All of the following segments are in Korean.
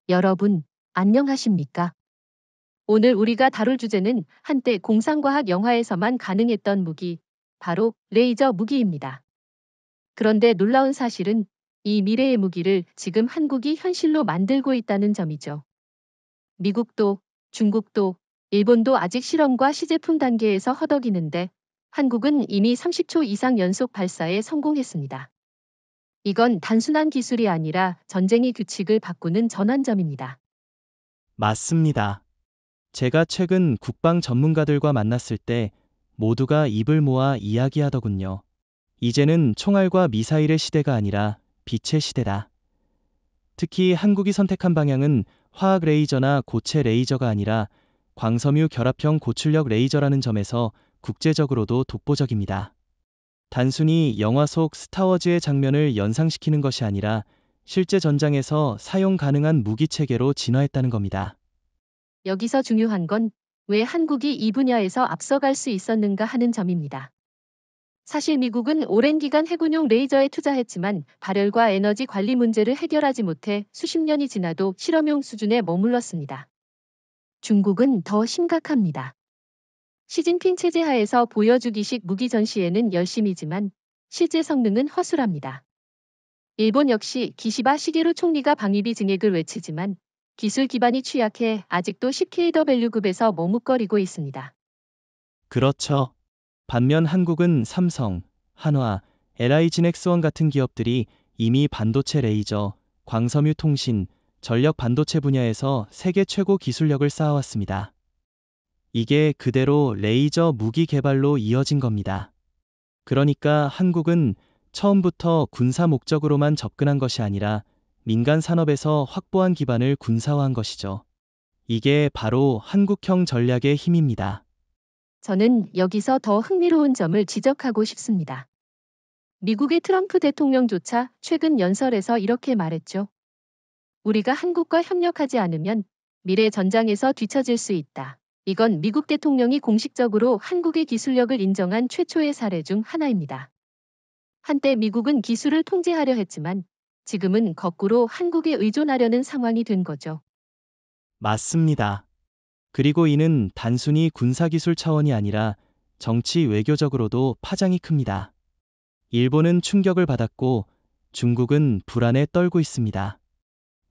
여러분, 안녕하십니까? 오늘 우리가 다룰 주제는 한때 공상과학 영화에서만 가능했던 무기, 바로 레이저 무기입니다. 그런데 놀라운 사실은 이 미래의 무기를 지금 한국이 현실로 만들고 있다는 점이죠. 미국도, 중국도, 일본도 아직 실험과 시제품 단계에서 허덕이는데 한국은 이미 30초 이상 연속 발사에 성공했습니다. 이건 단순한 기술이 아니라 전쟁의 규칙을 바꾸는 전환점입니다. 맞습니다. 제가 최근 국방 전문가들과 만났을 때 모두가 입을 모아 이야기하더군요. 이제는 총알과 미사일의 시대가 아니라 빛의 시대다. 특히 한국이 선택한 방향은 화학 레이저나 고체 레이저가 아니라 광섬유 결합형 고출력 레이저라는 점에서 국제적으로도 독보적입니다. 단순히 영화 속 스타워즈의 장면을 연상시키는 것이 아니라 실제 전장에서 사용 가능한 무기 체계로 진화했다는 겁니다. 여기서 중요한 건 왜 한국이 이 분야에서 앞서갈 수 있었는가 하는 점입니다. 사실 미국은 오랜 기간 해군용 레이저에 투자했지만 발열과 에너지 관리 문제를 해결하지 못해 수십 년이 지나도 실험용 수준에 머물렀습니다. 중국은 더 심각합니다. 시진핑 체제 하에서 보여주기식 무기 전시에는 열심이지만 실제 성능은 허술합니다. 일본 역시 기시바 시게루 총리가 방위비 증액을 외치지만 기술 기반이 취약해 아직도 10kW급에서 머뭇거리고 있습니다. 그렇죠. 반면 한국은 삼성, 한화, LI진엑스원 같은 기업들이 이미 반도체 레이저, 광섬유 통신, 전력 반도체 분야에서 세계 최고 기술력을 쌓아왔습니다. 이게 그대로 레이저 무기 개발로 이어진 겁니다. 그러니까 한국은 처음부터 군사 목적으로만 접근한 것이 아니라 민간 산업에서 확보한 기반을 군사화한 것이죠. 이게 바로 한국형 전략의 힘입니다. 저는 여기서 더 흥미로운 점을 지적하고 싶습니다. 미국의 트럼프 대통령조차 최근 연설에서 이렇게 말했죠. 우리가 한국과 협력하지 않으면 미래 전장에서 뒤처질 수 있다. 이건 미국 대통령이 공식적으로 한국의 기술력을 인정한 최초의 사례 중 하나입니다. 한때 미국은 기술을 통제하려 했지만 지금은 거꾸로 한국에 의존하려는 상황이 된 거죠. 맞습니다. 그리고 이는 단순히 군사기술 차원이 아니라 정치 외교적으로도 파장이 큽니다. 일본은 충격을 받았고 중국은 불안에 떨고 있습니다.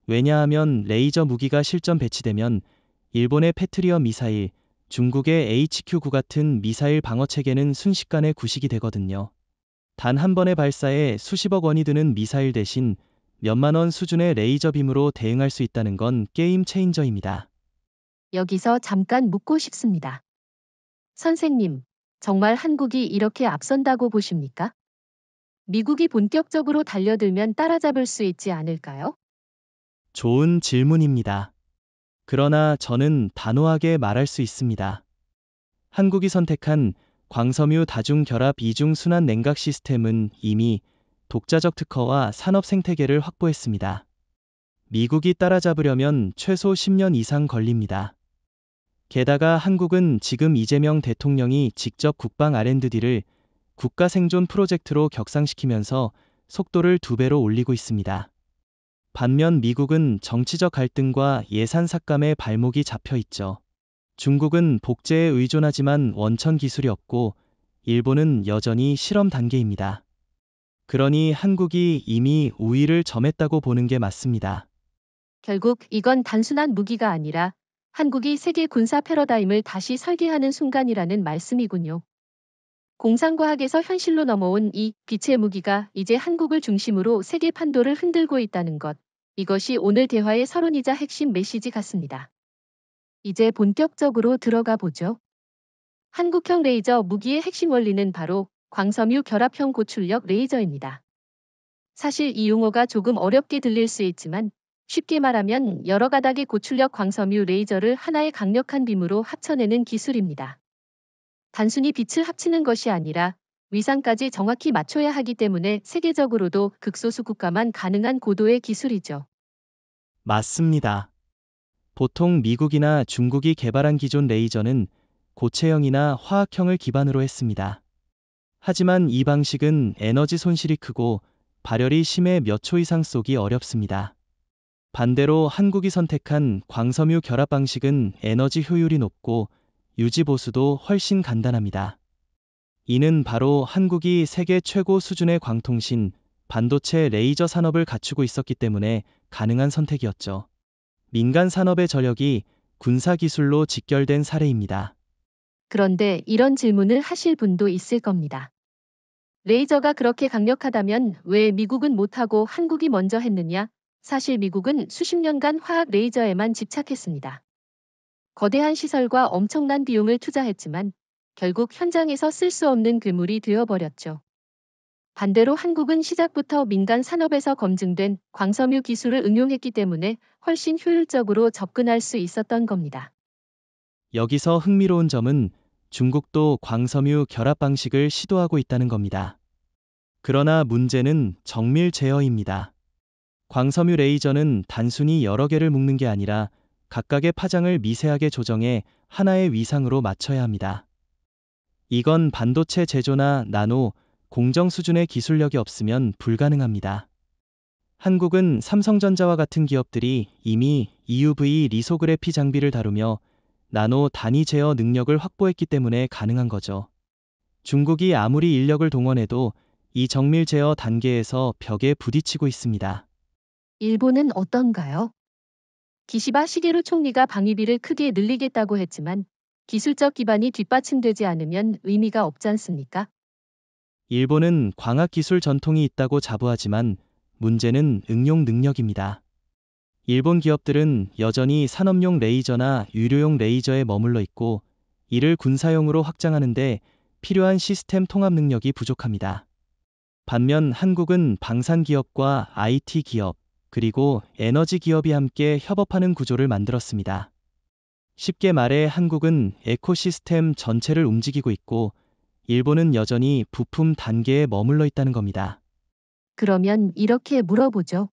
왜냐하면 레이저 무기가 실전 배치되면 일본의 패트리어 미사일, 중국의 HQ-9 같은 미사일 방어 체계는 순식간에 구식이 되거든요. 단 한 번의 발사에 수십억 원이 드는 미사일 대신 몇만 원 수준의 레이저 빔으로 대응할 수 있다는 건 게임 체인저입니다. 여기서 잠깐 묻고 싶습니다. 선생님, 정말 한국이 이렇게 앞선다고 보십니까? 미국이 본격적으로 달려들면 따라잡을 수 있지 않을까요? 좋은 질문입니다. 그러나 저는 단호하게 말할 수 있습니다. 한국이 선택한 광섬유 다중결합 이중순환 냉각 시스템은 이미 독자적 특허와 산업 생태계를 확보했습니다. 미국이 따라잡으려면 최소 10년 이상 걸립니다. 게다가 한국은 지금 이재명 대통령이 직접 국방 R&D를 국가 생존 프로젝트로 격상시키면서 속도를 2배로 올리고 있습니다. 반면 미국은 정치적 갈등과 예산 삭감에 발목이 잡혀 있죠. 중국은 복제에 의존하지만 원천 기술이 없고 일본은 여전히 실험 단계입니다. 그러니 한국이 이미 우위를 점했다고 보는 게 맞습니다. 결국 이건 단순한 무기가 아니라 한국이 세계 군사 패러다임을 다시 설계하는 순간이라는 말씀이군요. 공상과학에서 현실로 넘어온 이 빛의 무기가 이제 한국을 중심으로 세계 판도를 흔들고 있다는 것. 이것이 오늘 대화의 서론이자 핵심 메시지 같습니다. 이제 본격적으로 들어가 보죠. 한국형 레이저 무기의 핵심 원리는 바로 광섬유 결합형 고출력 레이저입니다. 사실 이 용어가 조금 어렵게 들릴 수 있지만 쉽게 말하면 여러 가닥의 고출력 광섬유 레이저를 하나의 강력한 빔으로 합쳐내는 기술입니다. 단순히 빛을 합치는 것이 아니라 위상까지 정확히 맞춰야 하기 때문에 세계적으로도 극소수 국가만 가능한 고도의 기술이죠. 맞습니다. 보통 미국이나 중국이 개발한 기존 레이저는 고체형이나 화학형을 기반으로 했습니다. 하지만 이 방식은 에너지 손실이 크고 발열이 심해 몇 초 이상 쏘기 어렵습니다. 반대로 한국이 선택한 광섬유 결합 방식은 에너지 효율이 높고 유지 보수도 훨씬 간단합니다. 이는 바로 한국이 세계 최고 수준의 광통신, 반도체 레이저 산업을 갖추고 있었기 때문에 가능한 선택이었죠. 민간 산업의 저력이 군사 기술로 직결된 사례입니다. 그런데 이런 질문을 하실 분도 있을 겁니다. 레이저가 그렇게 강력하다면 왜 미국은 못하고 한국이 먼저 했느냐? 사실 미국은 수십 년간 화학 레이저에만 집착했습니다. 거대한 시설과 엄청난 비용을 투자했지만 결국 현장에서 쓸 수 없는 괴물이 되어버렸죠. 반대로 한국은 시작부터 민간 산업에서 검증된 광섬유 기술을 응용했기 때문에 훨씬 효율적으로 접근할 수 있었던 겁니다. 여기서 흥미로운 점은 중국도 광섬유 결합 방식을 시도하고 있다는 겁니다. 그러나 문제는 정밀 제어입니다. 광섬유 레이저는 단순히 여러 개를 묶는 게 아니라 각각의 파장을 미세하게 조정해 하나의 위상으로 맞춰야 합니다. 이건 반도체 제조나 나노, 공정 수준의 기술력이 없으면 불가능합니다. 한국은 삼성전자와 같은 기업들이 이미 EUV 리소그래피 장비를 다루며 나노 단위 제어 능력을 확보했기 때문에 가능한 거죠. 중국이 아무리 인력을 동원해도 이 정밀 제어 단계에서 벽에 부딪히고 있습니다. 일본은 어떤가요? 기시바 시게루 총리가 방위비를 크게 늘리겠다고 했지만 기술적 기반이 뒷받침되지 않으면 의미가 없지 않습니까? 일본은 광학 기술 전통이 있다고 자부하지만 문제는 응용 능력입니다. 일본 기업들은 여전히 산업용 레이저나 유료용 레이저에 머물러 있고 이를 군사용으로 확장하는데 필요한 시스템 통합 능력이 부족합니다. 반면 한국은 방산 기업과 IT 기업, 그리고 에너지 기업이 함께 협업하는 구조를 만들었습니다. 쉽게 말해 한국은 에코시스템 전체를 움직이고 있고 일본은 여전히 부품 단계에 머물러 있다는 겁니다. 그러면 이렇게 물어보죠.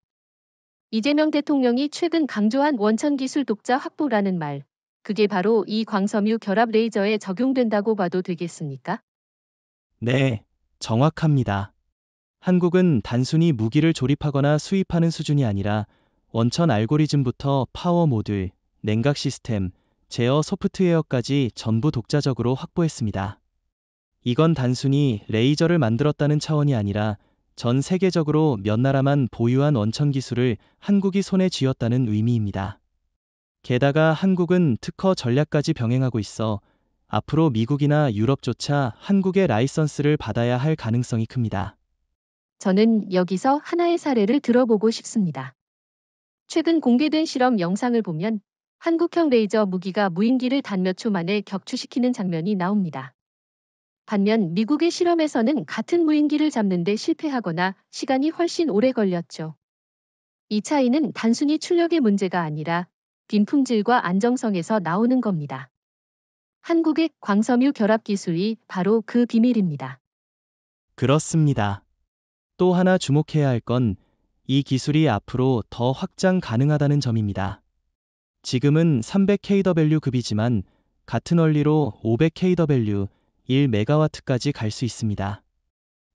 이재명 대통령이 최근 강조한 원천 기술 독자 확보라는 말, 그게 바로 이 광섬유 결합 레이저에 적용된다고 봐도 되겠습니까? 네, 정확합니다. 한국은 단순히 무기를 조립하거나 수입하는 수준이 아니라 원천 알고리즘부터 파워 모듈, 냉각 시스템, 제어 소프트웨어까지 전부 독자적으로 확보했습니다. 이건 단순히 레이저를 만들었다는 차원이 아니라 전 세계적으로 몇 나라만 보유한 원천 기술을 한국이 손에 쥐었다는 의미입니다. 게다가 한국은 특허 전략까지 병행하고 있어 앞으로 미국이나 유럽조차 한국의 라이선스를 받아야 할 가능성이 큽니다. 저는 여기서 하나의 사례를 들어보고 싶습니다. 최근 공개된 실험 영상을 보면 한국형 레이저 무기가 무인기를 단 몇 초 만에 격추시키는 장면이 나옵니다. 반면 미국의 실험에서는 같은 무인기를 잡는 데 실패하거나 시간이 훨씬 오래 걸렸죠. 이 차이는 단순히 출력의 문제가 아니라 빈품질과 안정성에서 나오는 겁니다. 한국의 광섬유 결합 기술이 바로 그 비밀입니다. 그렇습니다. 또 하나 주목해야 할 건 이 기술이 앞으로 더 확장 가능하다는 점입니다. 지금은 300kW 급이지만 같은 원리로 500kW, 1메가와트까지 갈 수 있습니다.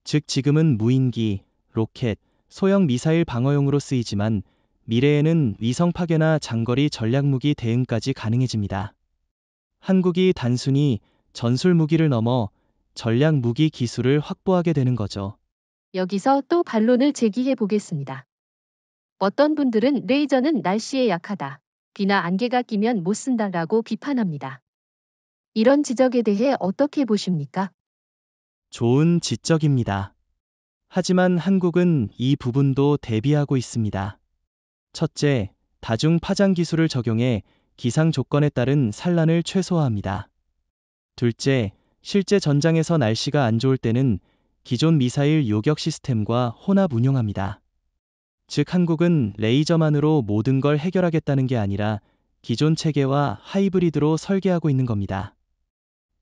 즉 지금은 무인기, 로켓, 소형 미사일 방어용으로 쓰이지만 미래에는 위성 파괴나 장거리 전략무기 대응까지 가능해집니다. 한국이 단순히 전술 무기를 넘어 전략 무기 기술을 확보하게 되는 거죠. 여기서 또 반론을 제기해 보겠습니다. 어떤 분들은 레이저는 날씨에 약하다, 비나 안개가 끼면 못 쓴다라고 비판합니다. 이런 지적에 대해 어떻게 보십니까? 좋은 지적입니다. 하지만 한국은 이 부분도 대비하고 있습니다. 첫째, 다중 파장 기술을 적용해 기상 조건에 따른 산란을 최소화합니다. 둘째, 실제 전장에서 날씨가 안 좋을 때는 기존 미사일 요격 시스템과 혼합 운용합니다. 즉 한국은 레이저만으로 모든 걸 해결하겠다는 게 아니라 기존 체계와 하이브리드로 설계하고 있는 겁니다.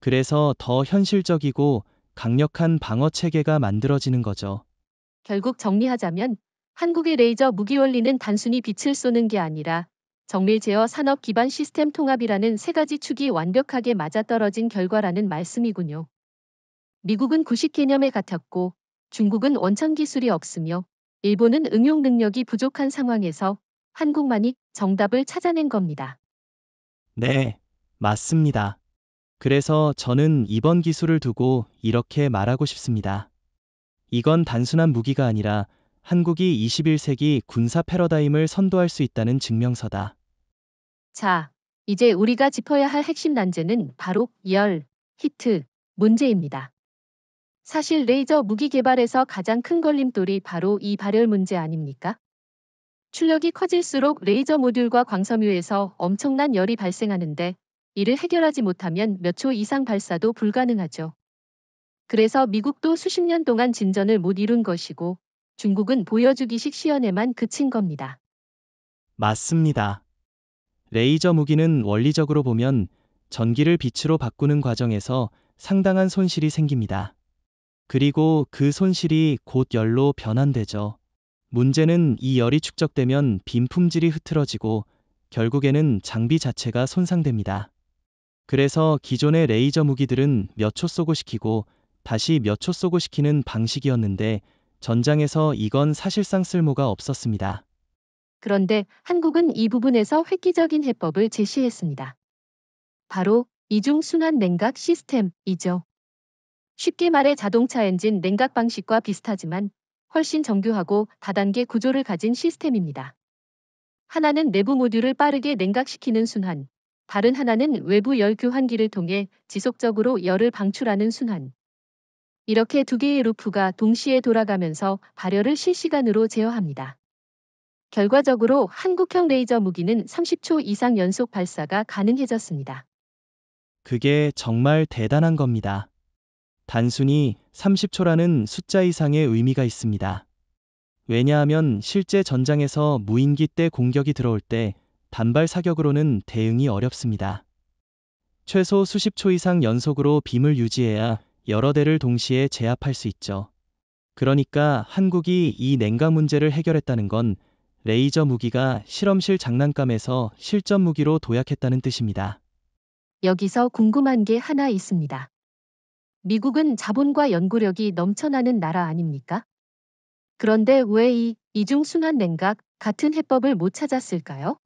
그래서 더 현실적이고 강력한 방어 체계가 만들어지는 거죠. 결국 정리하자면 한국의 레이저 무기 원리는 단순히 빛을 쏘는 게 아니라 정밀 제어 산업 기반 시스템 통합이라는 세 가지 축이 완벽하게 맞아떨어진 결과라는 말씀이군요. 미국은 구식 개념에 같았고 중국은 원천 기술이 없으며 일본은 응용 능력이 부족한 상황에서 한국만이 정답을 찾아낸 겁니다. 네, 맞습니다. 그래서 저는 이번 기술을 두고 이렇게 말하고 싶습니다. 이건 단순한 무기가 아니라 한국이 21세기 군사 패러다임을 선도할 수 있다는 증명서다. 자, 이제 우리가 짚어야 할 핵심 난제는 바로 히트 문제입니다. 사실 레이저 무기 개발에서 가장 큰 걸림돌이 바로 이 발열 문제 아닙니까? 출력이 커질수록 레이저 모듈과 광섬유에서 엄청난 열이 발생하는데 이를 해결하지 못하면 몇 초 이상 발사도 불가능하죠. 그래서 미국도 수십 년 동안 진전을 못 이룬 것이고 중국은 보여주기식 시연에만 그친 겁니다. 맞습니다. 레이저 무기는 원리적으로 보면 전기를 빛으로 바꾸는 과정에서 상당한 손실이 생깁니다. 그리고 그 손실이 곧 열로 변환되죠. 문제는 이 열이 축적되면 빔 품질이 흐트러지고 결국에는 장비 자체가 손상됩니다. 그래서 기존의 레이저 무기들은 몇 초 쏘고 식히고 다시 몇 초 쏘고 식히는 방식이었는데 전장에서 이건 사실상 쓸모가 없었습니다. 그런데 한국은 이 부분에서 획기적인 해법을 제시했습니다. 바로 이중순환 냉각 시스템이죠. 쉽게 말해 자동차 엔진 냉각 방식과 비슷하지만 훨씬 정교하고 다단계 구조를 가진 시스템입니다. 하나는 내부 모듈을 빠르게 냉각시키는 순환, 다른 하나는 외부 열 교환기를 통해 지속적으로 열을 방출하는 순환. 이렇게 두 개의 루프가 동시에 돌아가면서 발열을 실시간으로 제어합니다. 결과적으로 한국형 레이저 무기는 30초 이상 연속 발사가 가능해졌습니다. 그게 정말 대단한 겁니다. 단순히 30초라는 숫자 이상의 의미가 있습니다. 왜냐하면 실제 전장에서 무인기 때 공격이 들어올 때 단발 사격으로는 대응이 어렵습니다. 최소 수십 초 이상 연속으로 빔을 유지해야 여러 대를 동시에 제압할 수 있죠. 그러니까 한국이 이 냉각 문제를 해결했다는 건 레이저 무기가 실험실 장난감에서 실전 무기로 도약했다는 뜻입니다. 여기서 궁금한 게 하나 있습니다. 미국은 자본과 연구력이 넘쳐나는 나라 아닙니까? 그런데 왜 이 이중순환 냉각 같은 해법을 못 찾았을까요?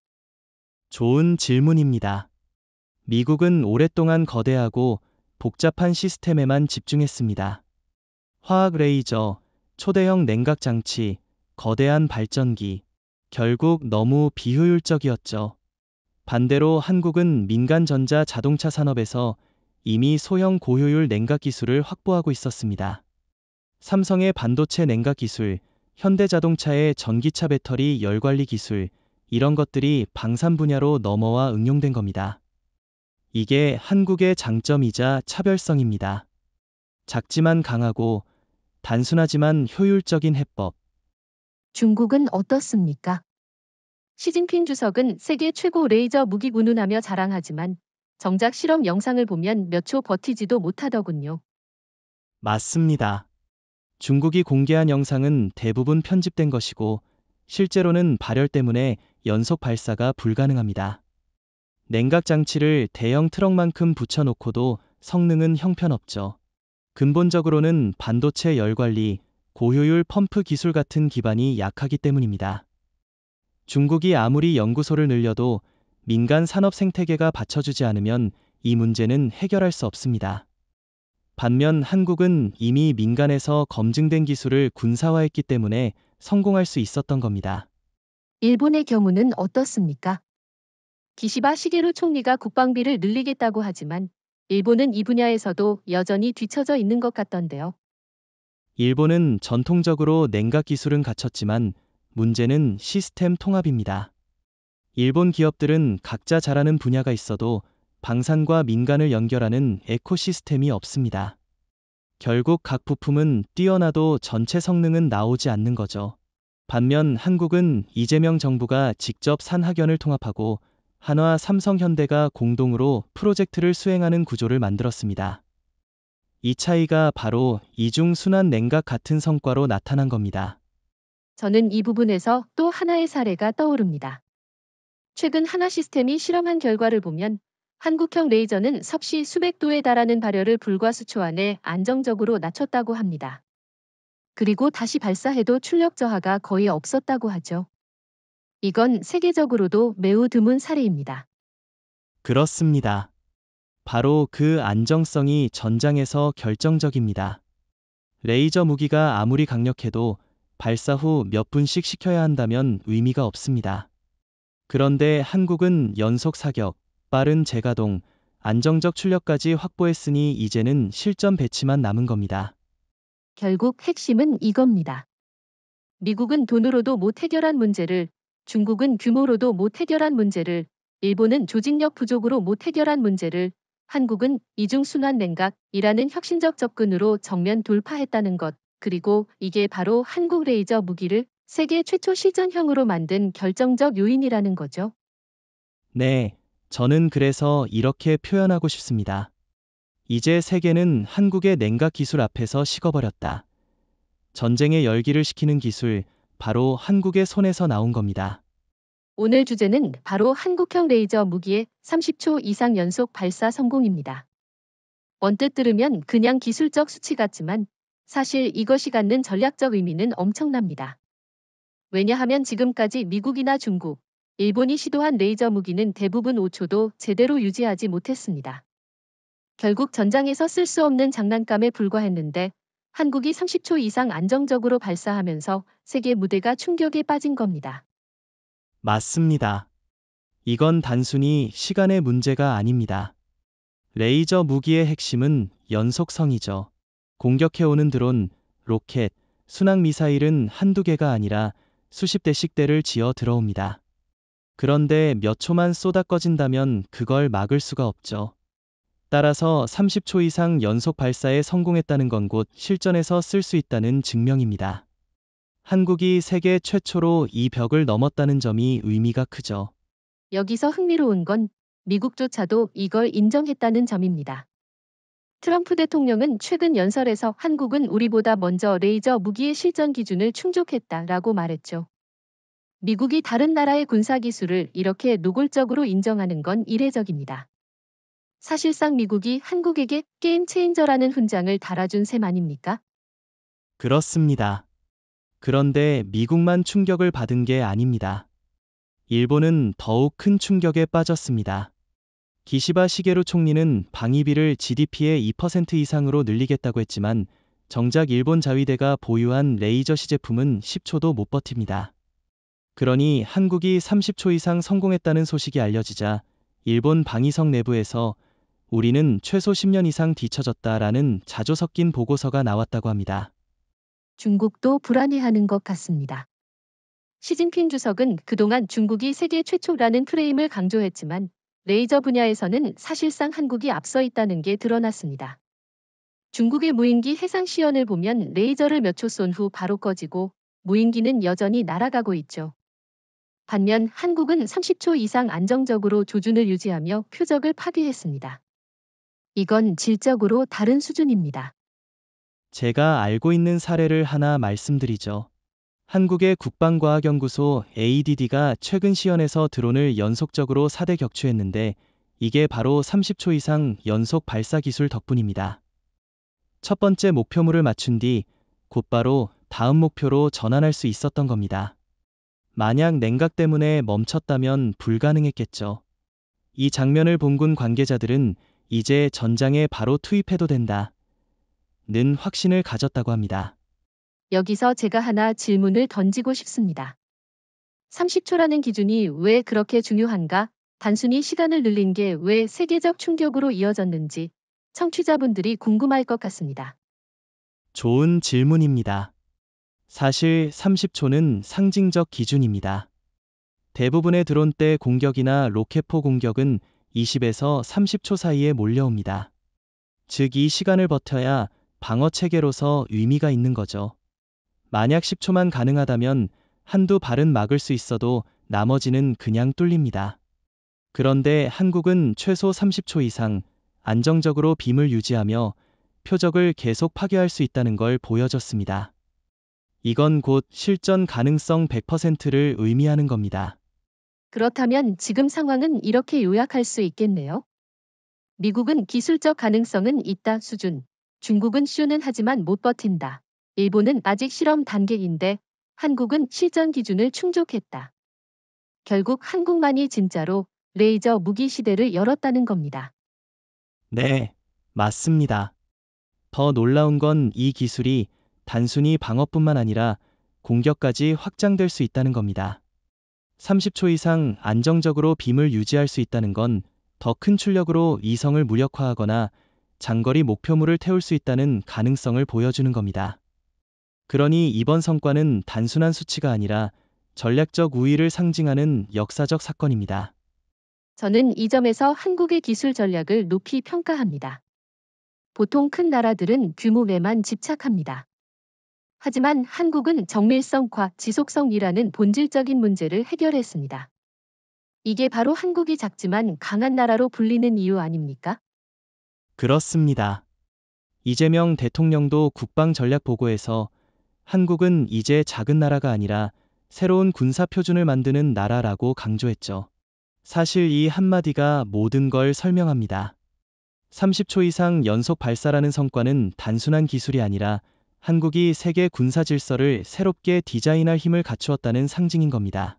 좋은 질문입니다. 미국은 오랫동안 거대하고 복잡한 시스템에만 집중했습니다. 화학 레이저, 초대형 냉각 장치, 거대한 발전기. 결국 너무 비효율적이었죠. 반대로 한국은 민간 전자 자동차 산업에서 이미 소형 고효율 냉각 기술을 확보하고 있었습니다. 삼성의 반도체 냉각 기술, 현대자동차의 전기차 배터리 열 관리 기술, 이런 것들이 방산 분야로 넘어와 응용된 겁니다. 이게 한국의 장점이자 차별성입니다. 작지만 강하고 단순하지만 효율적인 해법. 중국은 어떻습니까? 시진핑 주석은 세계 최고 레이저 무기 운운하며 자랑하지만 정작 실험 영상을 보면 몇 초 버티지도 못하더군요. 맞습니다. 중국이 공개한 영상은 대부분 편집된 것이고 실제로는 발열 때문에 연속 발사가 불가능합니다. 냉각 장치를 대형 트럭만큼 붙여놓고도 성능은 형편없죠. 근본적으로는 반도체 열 관리, 고효율 펌프 기술 같은 기반이 약하기 때문입니다. 중국이 아무리 연구소를 늘려도 민간 산업 생태계가 받쳐주지 않으면 이 문제는 해결할 수 없습니다. 반면 한국은 이미 민간에서 검증된 기술을 군사화했기 때문에 성공할 수 있었던 겁니다. 일본의 경우는 어떻습니까? 기시바 시게루 총리가 국방비를 늘리겠다고 하지만 일본은 이 분야에서도 여전히 뒤처져 있는 것 같던데요. 일본은 전통적으로 냉각 기술은 갖췄지만 문제는 시스템 통합입니다. 일본 기업들은 각자 잘하는 분야가 있어도 방산과 민간을 연결하는 에코시스템이 없습니다. 결국 각 부품은 뛰어나도 전체 성능은 나오지 않는 거죠. 반면 한국은 이재명 정부가 직접 산학연을 통합하고 한화, 삼성, 현대가 공동으로 프로젝트를 수행하는 구조를 만들었습니다. 이 차이가 바로 이중순환 냉각 같은 성과로 나타난 겁니다. 저는 이 부분에서 또 하나의 사례가 떠오릅니다. 최근 하나 시스템이 실험한 결과를 보면 한국형 레이저는 섭씨 수백 도에 달하는 발열을 불과 수초 안에 안정적으로 낮췄다고 합니다. 그리고 다시 발사해도 출력 저하가 거의 없었다고 하죠. 이건 세계적으로도 매우 드문 사례입니다. 그렇습니다. 바로 그 안정성이 전장에서 결정적입니다. 레이저 무기가 아무리 강력해도 발사 후 몇 분씩 식혀야 한다면 의미가 없습니다. 그런데 한국은 연속 사격, 빠른 재가동, 안정적 출력까지 확보했으니 이제는 실전 배치만 남은 겁니다. 결국 핵심은 이겁니다. 미국은 돈으로도 못 해결한 문제를, 중국은 규모로도 못 해결한 문제를, 일본은 조직력 부족으로 못 해결한 문제를, 한국은 이중순환 냉각이라는 혁신적 접근으로 정면 돌파했다는 것, 그리고 이게 바로 한국 레이저 무기를 세계 최초 실전형으로 만든 결정적 요인이라는 거죠. 네, 저는 그래서 이렇게 표현하고 싶습니다. 이제 세계는 한국의 냉각 기술 앞에서 식어버렸다. 전쟁의 열기를 식히는 기술, 바로 한국의 손에서 나온 겁니다. 오늘 주제는 바로 한국형 레이저 무기의 30초 이상 연속 발사 성공입니다. 언뜻 들으면 그냥 기술적 수치 같지만 사실 이것이 갖는 전략적 의미는 엄청납니다. 왜냐하면 지금까지 미국이나 중국, 일본이 시도한 레이저 무기는 대부분 5초도 제대로 유지하지 못했습니다. 결국 전장에서 쓸 수 없는 장난감에 불과했는데 한국이 30초 이상 안정적으로 발사하면서 세계 무대가 충격에 빠진 겁니다. 맞습니다. 이건 단순히 시간의 문제가 아닙니다. 레이저 무기의 핵심은 연속성이죠. 공격해오는 드론, 로켓, 순항 미사일은 한두 개가 아니라 수십 대씩 대를 지어 들어옵니다. 그런데 몇 초만 쏟아 꺼진다면 그걸 막을 수가 없죠. 따라서 30초 이상 연속 발사에 성공했다는 건 곧 실전에서 쓸 수 있다는 증명입니다. 한국이 세계 최초로 이 벽을 넘었다는 점이 의미가 크죠. 여기서 흥미로운 건 미국조차도 이걸 인정했다는 점입니다. 트럼프 대통령은 최근 연설에서 한국은 우리보다 먼저 레이저 무기의 실전 기준을 충족했다라고 말했죠. 미국이 다른 나라의 군사 기술을 이렇게 노골적으로 인정하는 건 이례적입니다. 사실상 미국이 한국에게 게임 체인저라는 훈장을 달아준 셈 아닙니까? 그렇습니다. 그런데 미국만 충격을 받은 게 아닙니다. 일본은 더욱 큰 충격에 빠졌습니다. 기시바 시게루 총리는 방위비를 GDP의 2% 이상으로 늘리겠다고 했지만 정작 일본 자위대가 보유한 레이저 시제품은 10초도 못 버팁니다. 그러니 한국이 30초 이상 성공했다는 소식이 알려지자 일본 방위성 내부에서 우리는 최소 10년 이상 뒤처졌다라는 자조 섞인 보고서가 나왔다고 합니다. 중국도 불안해하는 것 같습니다. 시진핑 주석은 그동안 중국이 세계 최초라는 프레임을 강조했지만 레이저 분야에서는 사실상 한국이 앞서 있다는 게 드러났습니다. 중국의 무인기 해상 시연을 보면 레이저를 몇 초 쏜 후 바로 꺼지고 무인기는 여전히 날아가고 있죠. 반면 한국은 30초 이상 안정적으로 조준을 유지하며 표적을 파괴했습니다. 이건 질적으로 다른 수준입니다. 제가 알고 있는 사례를 하나 말씀드리죠. 한국의 국방과학연구소 ADD가 최근 시연에서 드론을 연속적으로 4대 격추했는데 이게 바로 30초 이상 연속 발사 기술 덕분입니다. 첫 번째 목표물을 맞춘 뒤 곧바로 다음 목표로 전환할 수 있었던 겁니다. 만약 냉각 때문에 멈췄다면 불가능했겠죠. 이 장면을 본 군 관계자들은 이제 전장에 바로 투입해도 된다. 는 확신을 가졌다고 합니다. 여기서 제가 하나 질문을 던지고 싶습니다. 30초라는 기준이 왜 그렇게 중요한가? 단순히 시간을 늘린 게 왜 세계적 충격으로 이어졌는지 청취자분들이 궁금할 것 같습니다. 좋은 질문입니다. 사실 30초는 상징적 기준입니다. 대부분의 드론 때 공격이나 로켓포 공격은 20에서 30초 사이에 몰려옵니다. 즉 이 시간을 버텨야 방어 체계로서 의미가 있는 거죠. 만약 10초만 가능하다면 한두 발은 막을 수 있어도 나머지는 그냥 뚫립니다. 그런데 한국은 최소 30초 이상 안정적으로 빔을 유지하며 표적을 계속 파괴할 수 있다는 걸 보여줬습니다. 이건 곧 실전 가능성 100%를 의미하는 겁니다. 그렇다면 지금 상황은 이렇게 요약할 수 있겠네요. 미국은 기술적 가능성은 있다 수준. 중국은 쇼는 하지만 못 버틴다. 일본은 아직 실험 단계인데 한국은 실전 기준을 충족했다. 결국 한국만이 진짜로 레이저 무기 시대를 열었다는 겁니다. 네, 맞습니다. 더 놀라운 건 이 기술이 단순히 방어뿐만 아니라 공격까지 확장될 수 있다는 겁니다. 30초 이상 안정적으로 빔을 유지할 수 있다는 건 더 큰 출력으로 이성을 무력화하거나 장거리 목표물을 태울 수 있다는 가능성을 보여주는 겁니다. 그러니 이번 성과는 단순한 수치가 아니라 전략적 우위를 상징하는 역사적 사건입니다. 저는 이 점에서 한국의 기술 전략을 높이 평가합니다. 보통 큰 나라들은 규모에만 집착합니다. 하지만 한국은 정밀성과 지속성이라는 본질적인 문제를 해결했습니다. 이게 바로 한국이 작지만 강한 나라로 불리는 이유 아닙니까? 그렇습니다. 이재명 대통령도 국방전략보고에서 한국은 이제 작은 나라가 아니라 새로운 군사 표준을 만드는 나라라고 강조했죠. 사실 이 한마디가 모든 걸 설명합니다. 30초 이상 연속 발사라는 성과는 단순한 기술이 아니라 한국이 세계 군사 질서를 새롭게 디자인할 힘을 갖추었다는 상징인 겁니다.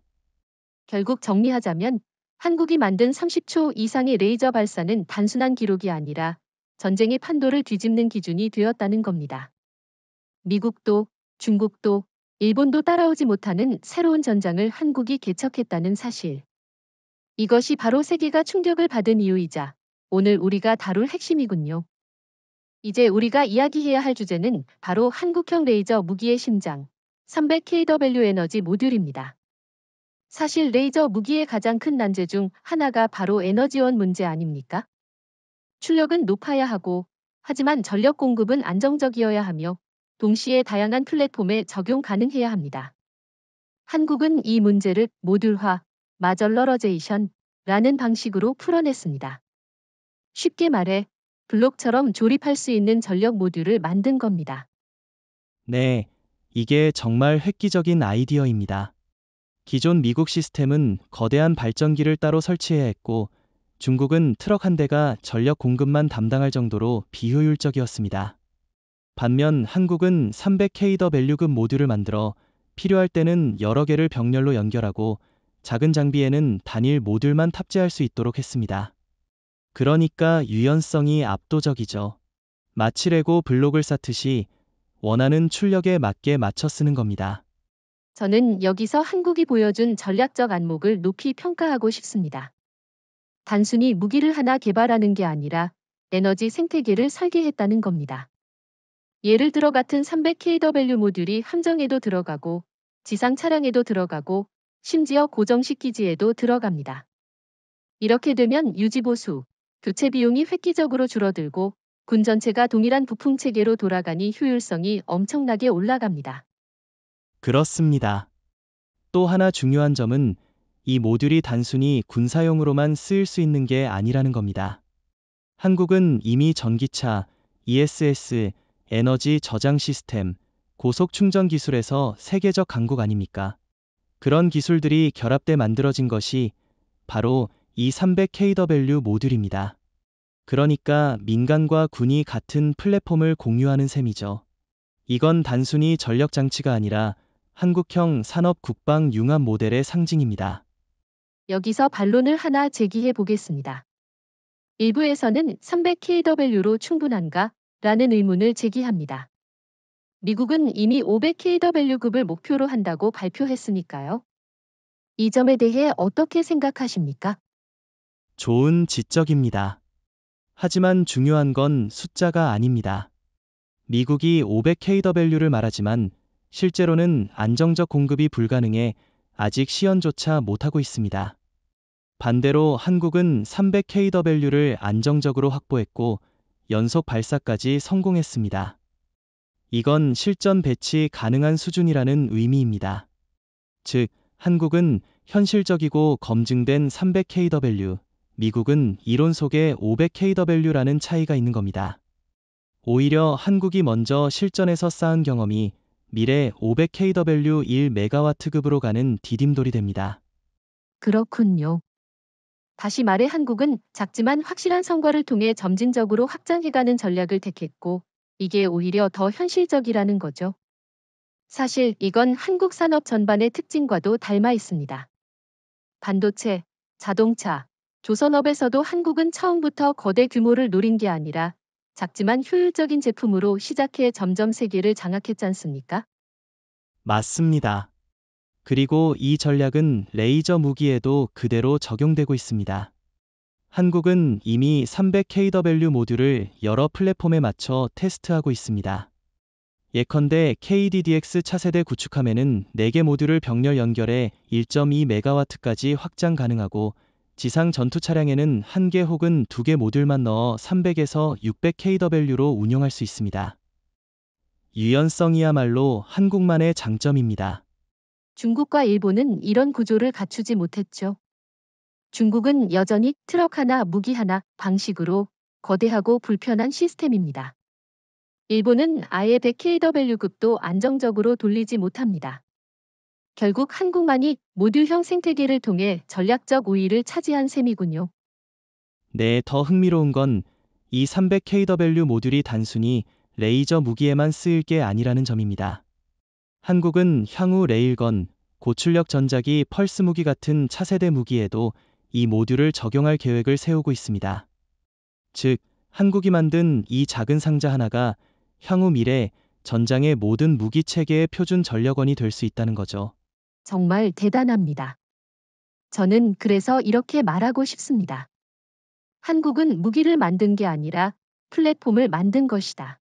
결국 정리하자면 한국이 만든 30초 이상의 레이저 발사는 단순한 기록이 아니라 전쟁의 판도를 뒤집는 기준이 되었다는 겁니다. 미국도, 중국도, 일본도 따라오지 못하는 새로운 전장을 한국이 개척했다는 사실. 이것이 바로 세계가 충격을 받은 이유이자 오늘 우리가 다룰 핵심이군요. 이제 우리가 이야기해야 할 주제는 바로 한국형 레이저 무기의 심장, 300kW 에너지 모듈입니다. 사실 레이저 무기의 가장 큰 난제 중 하나가 바로 에너지원 문제 아닙니까? 출력은 높아야 하고, 하지만 전력 공급은 안정적이어야 하며, 동시에 다양한 플랫폼에 적용 가능해야 합니다. 한국은 이 문제를 모듈화, 마절러러제이션라는 방식으로 풀어냈습니다. 쉽게 말해, 블록처럼 조립할 수 있는 전력 모듈을 만든 겁니다. 네, 이게 정말 획기적인 아이디어입니다. 기존 미국 시스템은 거대한 발전기를 따로 설치해야 했고, 중국은 트럭 한 대가 전력 공급만 담당할 정도로 비효율적이었습니다. 반면 한국은 300kW급 모듈을 만들어 필요할 때는 여러 개를 병렬로 연결하고 작은 장비에는 단일 모듈만 탑재할 수 있도록 했습니다. 그러니까 유연성이 압도적이죠. 마치 레고 블록을 쌓듯이 원하는 출력에 맞게 맞춰 쓰는 겁니다. 저는 여기서 한국이 보여준 전략적 안목을 높이 평가하고 싶습니다. 단순히 무기를 하나 개발하는 게 아니라 에너지 생태계를 설계했다는 겁니다. 예를 들어 같은 300kW 모듈이 함정에도 들어가고 지상 차량에도 들어가고 심지어 고정식 기지에도 들어갑니다. 이렇게 되면 유지보수, 교체 비용이 획기적으로 줄어들고 군 전체가 동일한 부품 체계로 돌아가니 효율성이 엄청나게 올라갑니다. 그렇습니다. 또 하나 중요한 점은 이 모듈이 단순히 군사용으로만 쓰일 수 있는 게 아니라는 겁니다. 한국은 이미 전기차, ESS, 에너지 저장 시스템, 고속 충전 기술에서 세계적 강국 아닙니까? 그런 기술들이 결합돼 만들어진 것이 바로 이 300kW 모듈입니다. 그러니까 민간과 군이 같은 플랫폼을 공유하는 셈이죠. 이건 단순히 전력 장치가 아니라 한국형 산업 국방 융합 모델의 상징입니다. 여기서 반론을 하나 제기해 보겠습니다. 일부에서는 300kW로 충분한가? 라는 의문을 제기합니다. 미국은 이미 500kW급을 목표로 한다고 발표했으니까요. 이 점에 대해 어떻게 생각하십니까? 좋은 지적입니다. 하지만 중요한 건 숫자가 아닙니다. 미국이 500kW를 말하지만 실제로는 안정적 공급이 불가능해 아직 시연조차 못하고 있습니다. 반대로 한국은 300kW를 안정적으로 확보했고 연속 발사까지 성공했습니다. 이건 실전 배치 가능한 수준이라는 의미입니다. 즉, 한국은 현실적이고 검증된 300kW, 미국은 이론 속에 500kW라는 차이가 있는 겁니다. 오히려 한국이 먼저 실전에서 쌓은 경험이 미래 500kW 1메가와트급으로 가는 디딤돌이 됩니다. 그렇군요. 다시 말해 한국은 작지만 확실한 성과를 통해 점진적으로 확장해가는 전략을 택했고, 이게 오히려 더 현실적이라는 거죠. 사실 이건 한국 산업 전반의 특징과도 닮아 있습니다. 반도체, 자동차, 조선업에서도 한국은 처음부터 거대 규모를 노린 게 아니라 작지만 효율적인 제품으로 시작해 점점 세계를 장악했지 않습니까? 맞습니다. 그리고 이 전략은 레이저 무기에도 그대로 적용되고 있습니다. 한국은 이미 300kW 모듈을 여러 플랫폼에 맞춰 테스트하고 있습니다. 예컨대 KDDX 차세대 구축함에는 4개 모듈을 병렬 연결해 1.2MW까지 확장 가능하고 지상 전투 차량에는 1개 혹은 2개 모듈만 넣어 300에서 600kW로 운용할 수 있습니다. 유연성이야말로 한국만의 장점입니다. 중국과 일본은 이런 구조를 갖추지 못했죠. 중국은 여전히 트럭 하나, 무기 하나 방식으로 거대하고 불편한 시스템입니다. 일본은 아예 100kW급도 안정적으로 돌리지 못합니다. 결국 한국만이 모듈형 생태계를 통해 전략적 우위를 차지한 셈이군요. 네, 더 흥미로운 건 이 300kW 모듈이 단순히 레이저 무기에만 쓰일 게 아니라는 점입니다. 한국은 향후 레일건, 고출력 전자기 펄스 무기 같은 차세대 무기에도 이 모듈을 적용할 계획을 세우고 있습니다. 즉, 한국이 만든 이 작은 상자 하나가 향후 미래 전장의 모든 무기 체계의 표준 전력원이 될 수 있다는 거죠. 정말 대단합니다. 저는 그래서 이렇게 말하고 싶습니다. 한국은 무기를 만든 게 아니라 플랫폼을 만든 것이다.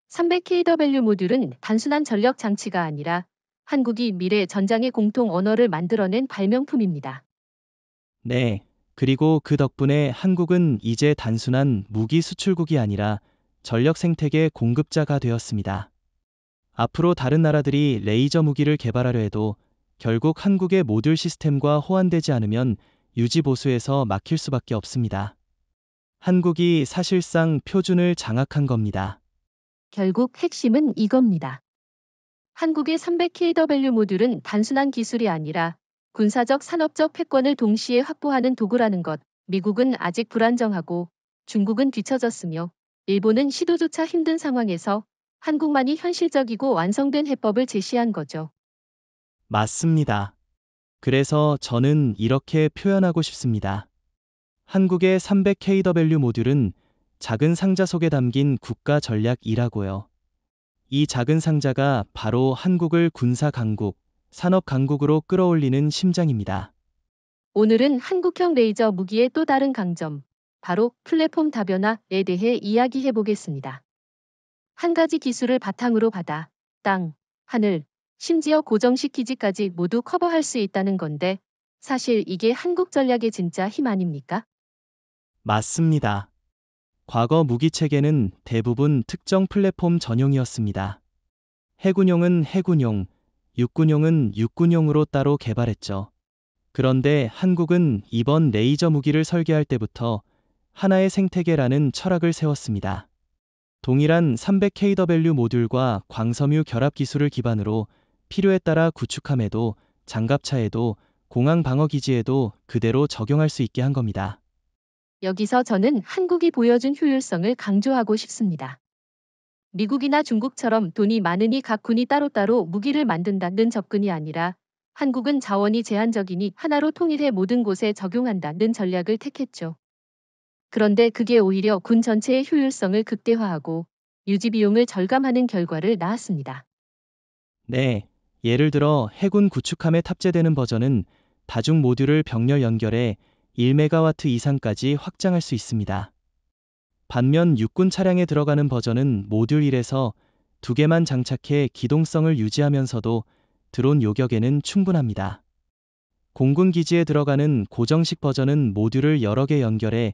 300kW 모듈은 단순한 전력 장치가 아니라 한국이 미래 전장의 공통 언어를 만들어낸 발명품입니다. 네, 그리고 그 덕분에 한국은 이제 단순한 무기 수출국이 아니라 전력 생태계 공급자가 되었습니다. 앞으로 다른 나라들이 레이저 무기를 개발하려 해도 결국 한국의 모듈 시스템과 호환되지 않으면 유지 보수에서 막힐 수밖에 없습니다. 한국이 사실상 표준을 장악한 겁니다. 결국 핵심은 이겁니다. 한국의 300kW 모듈은 단순한 기술이 아니라 군사적 산업적 패권을 동시에 확보하는 도구라는 것. 미국은 아직 불안정하고 중국은 뒤처졌으며 일본은 시도조차 힘든 상황에서 한국만이 현실적이고 완성된 해법을 제시한 거죠. 맞습니다. 그래서 저는 이렇게 표현하고 싶습니다. 한국의 300kW 모듈은 작은 상자 속에 담긴 국가 전략이라고요. 이 작은 상자가 바로 한국을 군사 강국, 산업 강국으로 끌어올리는 심장입니다. 오늘은 한국형 레이저 무기의 또 다른 강점, 바로 플랫폼 다변화에 대해 이야기해 보겠습니다. 한 가지 기술을 바탕으로 바다, 땅, 하늘, 심지어 고정시키지까지 모두 커버할 수 있다는 건데 사실 이게 한국 전략의 진짜 힘 아닙니까? 맞습니다. 과거 무기 체계는 대부분 특정 플랫폼 전용이었습니다. 해군용은 해군용, 육군용은 육군용으로 따로 개발했죠. 그런데 한국은 이번 레이저 무기를 설계할 때부터 하나의 생태계라는 철학을 세웠습니다. 동일한 300kW 모듈과 광섬유 결합 기술을 기반으로 필요에 따라 구축함에도 장갑차에도 공항 방어 기지에도 그대로 적용할 수 있게 한 겁니다. 여기서 저는 한국이 보여준 효율성을 강조하고 싶습니다. 미국이나 중국처럼 돈이 많으니 각 군이 따로따로 무기를 만든다는 접근이 아니라 한국은 자원이 제한적이니 하나로 통일해 모든 곳에 적용한다는 전략을 택했죠. 그런데 그게 오히려 군 전체의 효율성을 극대화하고 유지 비용을 절감하는 결과를 낳았습니다. 네, 예를 들어 해군 구축함에 탑재되는 버전은 다중 모듈을 병렬 연결해 1메가와트 이상까지 확장할 수 있습니다. 반면 육군 차량에 들어가는 버전은 모듈 1에서 2개만 장착해 기동성을 유지하면서도 드론 요격에는 충분합니다. 공군 기지에 들어가는 고정식 버전은 모듈을 여러 개 연결해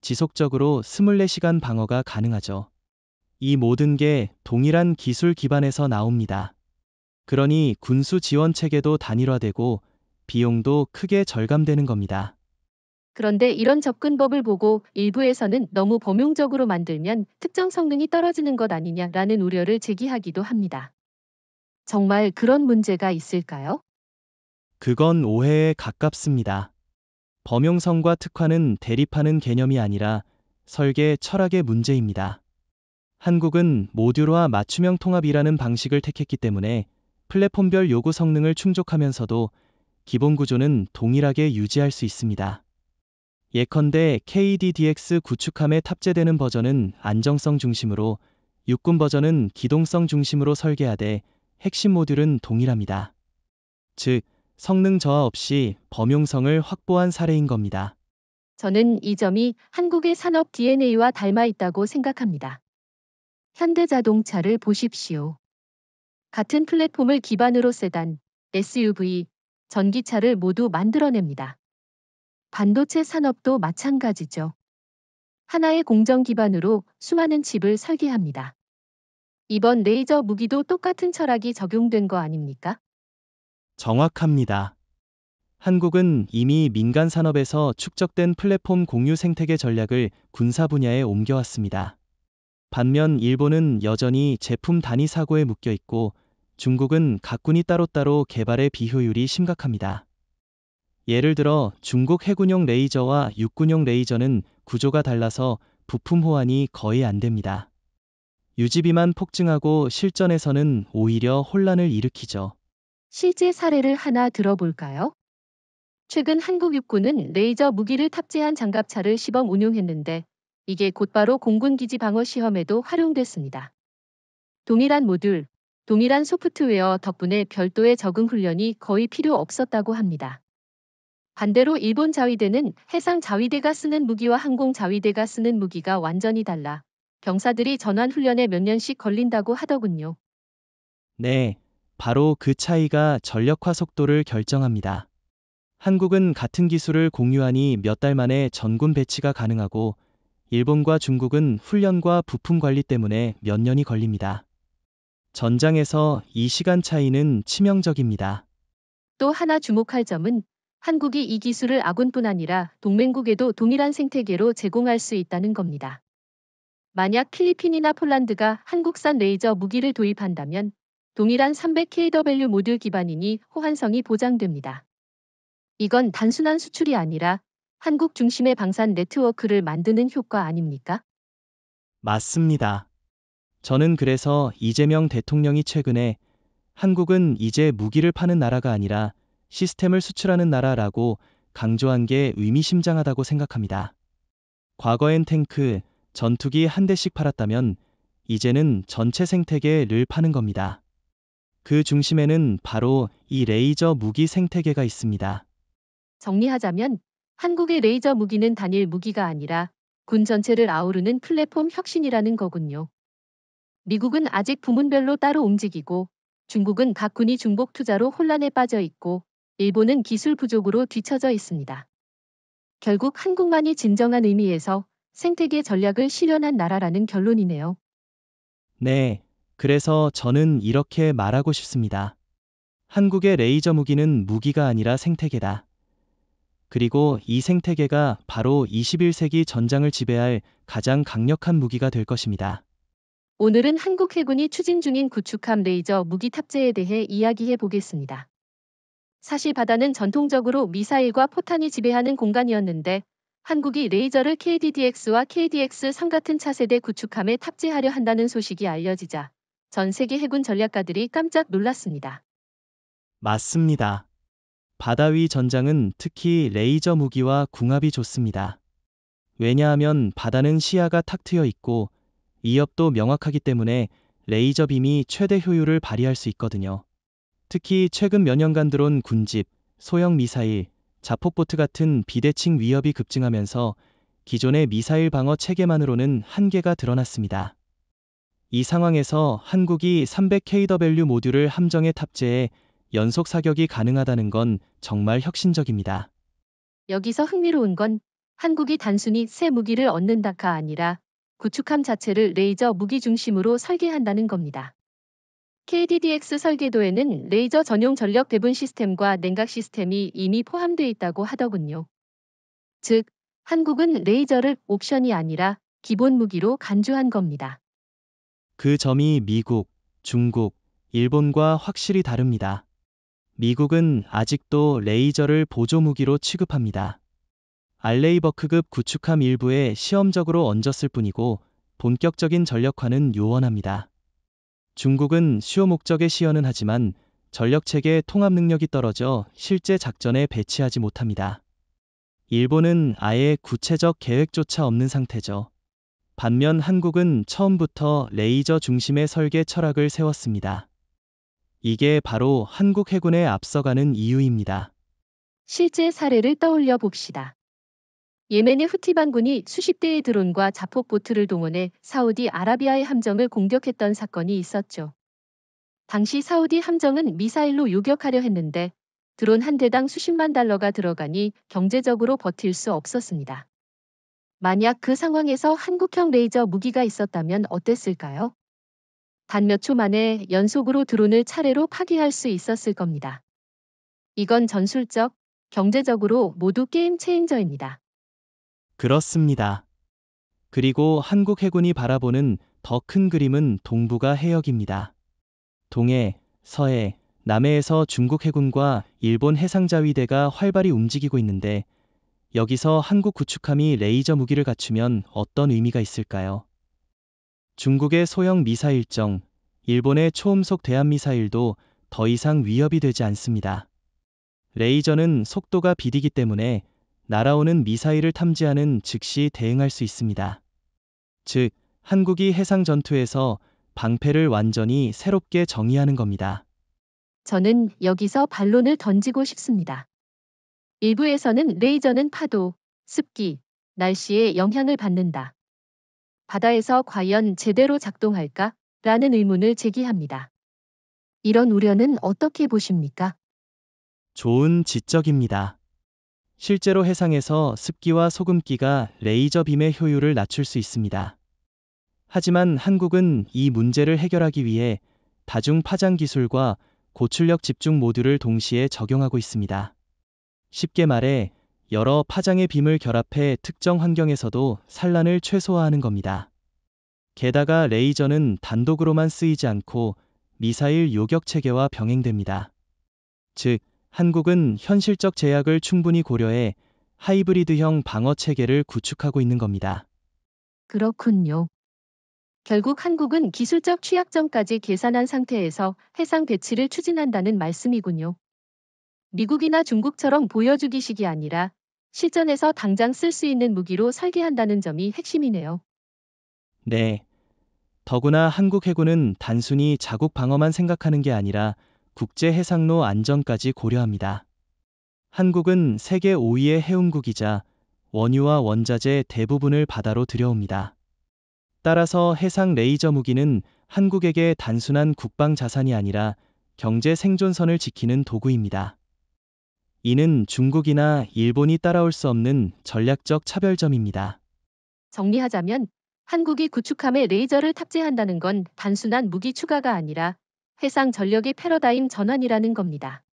지속적으로 24시간 방어가 가능하죠. 이 모든 게 동일한 기술 기반에서 나옵니다. 그러니 군수 지원 체계도 단일화되고 비용도 크게 절감되는 겁니다. 그런데 이런 접근법을 보고 일부에서는 너무 범용적으로 만들면 특정 성능이 떨어지는 것 아니냐라는 우려를 제기하기도 합니다. 정말 그런 문제가 있을까요? 그건 오해에 가깝습니다. 범용성과 특화는 대립하는 개념이 아니라 설계 철학의 문제입니다. 한국은 모듈화 맞춤형 통합이라는 방식을 택했기 때문에 플랫폼별 요구 성능을 충족하면서도 기본 구조는 동일하게 유지할 수 있습니다. 예컨대 KDDX 구축함에 탑재되는 버전은 안정성 중심으로, 육군 버전은 기동성 중심으로 설계하되 핵심 모듈은 동일합니다. 즉, 성능 저하 없이 범용성을 확보한 사례인 겁니다. 저는 이 점이 한국의 산업 DNA와 닮아 있다고 생각합니다. 현대자동차를 보십시오. 같은 플랫폼을 기반으로 세단, SUV, 전기차를 모두 만들어냅니다. 반도체 산업도 마찬가지죠. 하나의 공정 기반으로 수많은 칩을 설계합니다. 이번 레이저 무기도 똑같은 철학이 적용된 거 아닙니까? 정확합니다. 한국은 이미 민간 산업에서 축적된 플랫폼 공유 생태계 전략을 군사 분야에 옮겨왔습니다. 반면 일본은 여전히 제품 단위 사고에 묶여 있고 중국은 각군이 따로따로 개발의 비효율이 심각합니다. 예를 들어 중국 해군용 레이저와 육군용 레이저는 구조가 달라서 부품 호환이 거의 안 됩니다. 유지비만 폭증하고 실전에서는 오히려 혼란을 일으키죠. 실제 사례를 하나 들어볼까요? 최근 한국 육군은 레이저 무기를 탑재한 장갑차를 시범 운용했는데 이게 곧바로 공군기지 방어 시험에도 활용됐습니다. 동일한 모듈, 동일한 소프트웨어 덕분에 별도의 적응 훈련이 거의 필요 없었다고 합니다. 반대로 일본 자위대는 해상 자위대가 쓰는 무기와 항공 자위대가 쓰는 무기가 완전히 달라 병사들이 전환 훈련에 몇 년씩 걸린다고 하더군요. 네, 바로 그 차이가 전력화 속도를 결정합니다. 한국은 같은 기술을 공유하니 몇 달 만에 전군 배치가 가능하고 일본과 중국은 훈련과 부품 관리 때문에 몇 년이 걸립니다. 전장에서 이 시간 차이는 치명적입니다. 또 하나 주목할 점은 한국이 이 기술을 아군뿐 아니라 동맹국에도 동일한 생태계로 제공할 수 있다는 겁니다. 만약 필리핀이나 폴란드가 한국산 레이저 무기를 도입한다면 동일한 300kW 모듈 기반이니 호환성이 보장됩니다. 이건 단순한 수출이 아니라 한국 중심의 방산 네트워크를 만드는 효과 아닙니까? 맞습니다. 저는 그래서 이재명 대통령이 최근에 한국은 이제 무기를 파는 나라가 아니라 시스템을 수출하는 나라라고 강조한 게 의미심장하다고 생각합니다. 과거엔 탱크, 전투기 한 대씩 팔았다면 이제는 전체 생태계를 파는 겁니다. 그 중심에는 바로 이 레이저 무기 생태계가 있습니다. 정리하자면 한국의 레이저 무기는 단일 무기가 아니라 군 전체를 아우르는 플랫폼 혁신이라는 거군요. 미국은 아직 부문별로 따로 움직이고 중국은 각 군이 중복 투자로 혼란에 빠져 있고 일본은 기술 부족으로 뒤처져 있습니다. 결국 한국만이 진정한 의미에서 생태계 전략을 실현한 나라라는 결론이네요. 네, 그래서 저는 이렇게 말하고 싶습니다. 한국의 레이저 무기는 무기가 아니라 생태계다. 그리고 이 생태계가 바로 21세기 전장을 지배할 가장 강력한 무기가 될 것입니다. 오늘은 한국 해군이 추진 중인 구축함 레이저 무기 탑재에 대해 이야기해 보겠습니다. 사실 바다는 전통적으로 미사일과 포탄이 지배하는 공간이었는데 한국이 레이저를 KDDX와 KDX-3 같은 차세대 구축함에 탑재하려 한다는 소식이 알려지자 전 세계 해군 전략가들이 깜짝 놀랐습니다. 맞습니다. 바다 위 전장은 특히 레이저 무기와 궁합이 좋습니다. 왜냐하면 바다는 시야가 탁 트여 있고 위협도 명확하기 때문에 레이저 빔이 최대 효율을 발휘할 수 있거든요. 특히 최근 몇 년간 들어온 군집, 소형 미사일, 자폭보트 같은 비대칭 위협이 급증하면서 기존의 미사일 방어 체계만으로는 한계가 드러났습니다. 이 상황에서 한국이 300kW 모듈을 함정에 탑재해 연속 사격이 가능하다는 건 정말 혁신적입니다. 여기서 흥미로운 건 한국이 단순히 새 무기를 얻는다가 아니라 구축함 자체를 레이저 무기 중심으로 설계한다는 겁니다. KDDX 설계도에는 레이저 전용 전력 배분 시스템과 냉각 시스템이 이미 포함되어 있다고 하더군요. 즉, 한국은 레이저를 옵션이 아니라 기본 무기로 간주한 겁니다. 그 점이 미국, 중국, 일본과 확실히 다릅니다. 미국은 아직도 레이저를 보조 무기로 취급합니다. 알레이버크급 구축함 일부에 시험적으로 얹었을 뿐이고 본격적인 전력화는 요원합니다. 중국은 수요 목적의 시연은 하지만 전력체계 통합 능력이 떨어져 실제 작전에 배치하지 못합니다. 일본은 아예 구체적 계획조차 없는 상태죠. 반면 한국은 처음부터 레이저 중심의 설계 철학을 세웠습니다. 이게 바로 한국 해군에 앞서가는 이유입니다. 실제 사례를 떠올려 봅시다. 예멘의 후티 반군이 수십 대의 드론과 자폭 보트를 동원해 사우디 아라비아의 함정을 공격했던 사건이 있었죠. 당시 사우디 함정은 미사일로 요격하려 했는데 드론 한 대당 수십만 달러가 들어가니 경제적으로 버틸 수 없었습니다. 만약 그 상황에서 한국형 레이저 무기가 있었다면 어땠을까요? 단 몇 초 만에 연속으로 드론을 차례로 파괴할 수 있었을 겁니다. 이건 전술적, 경제적으로 모두 게임 체인저입니다. 그렇습니다. 그리고 한국 해군이 바라보는 더 큰 그림은 동북아 해역입니다. 동해, 서해, 남해에서 중국 해군과 일본 해상자위대가 활발히 움직이고 있는데 여기서 한국 구축함이 레이저 무기를 갖추면 어떤 의미가 있을까요? 중국의 소형 미사일정, 일본의 초음속 대한미사일도 더 이상 위협이 되지 않습니다. 레이저는 속도가 비디기 때문에 날아오는 미사일을 탐지하는 즉시 대응할 수 있습니다. 즉, 한국이 해상 전투에서 방패를 완전히 새롭게 정의하는 겁니다. 저는 여기서 반론을 던지고 싶습니다. 일부에서는 레이저는 파도, 습기, 날씨에 영향을 받는다. 바다에서 과연 제대로 작동할까? 라는 의문을 제기합니다. 이런 우려는 어떻게 보십니까? 좋은 지적입니다. 실제로 해상에서 습기와 소금기가 레이저 빔의 효율을 낮출 수 있습니다. 하지만 한국은 이 문제를 해결하기 위해 다중 파장 기술과 고출력 집중 모듈을 동시에 적용하고 있습니다. 쉽게 말해 여러 파장의 빔을 결합해 특정 환경에서도 산란을 최소화하는 겁니다. 게다가 레이저는 단독으로만 쓰이지 않고 미사일 요격 체계와 병행됩니다. 즉, 한국은 현실적 제약을 충분히 고려해 하이브리드형 방어 체계를 구축하고 있는 겁니다. 그렇군요. 결국 한국은 기술적 취약점까지 계산한 상태에서 해상 배치를 추진한다는 말씀이군요. 미국이나 중국처럼 보여주기식이 아니라 실전에서 당장 쓸 수 있는 무기로 설계한다는 점이 핵심이네요. 네. 더구나 한국 해군은 단순히 자국 방어만 생각하는 게 아니라 국제 해상로 안전까지 고려합니다. 한국은 세계 5위의 해운국이자 원유와 원자재 대부분을 바다로 들여옵니다. 따라서 해상 레이저 무기는 한국에게 단순한 국방 자산이 아니라 경제 생존선을 지키는 도구입니다. 이는 중국이나 일본이 따라올 수 없는 전략적 차별점입니다. 정리하자면 한국이 구축함에 레이저를 탑재한다는 건 단순한 무기 추가가 아니라 해상 전력의 패러다임 전환이라는 겁니다.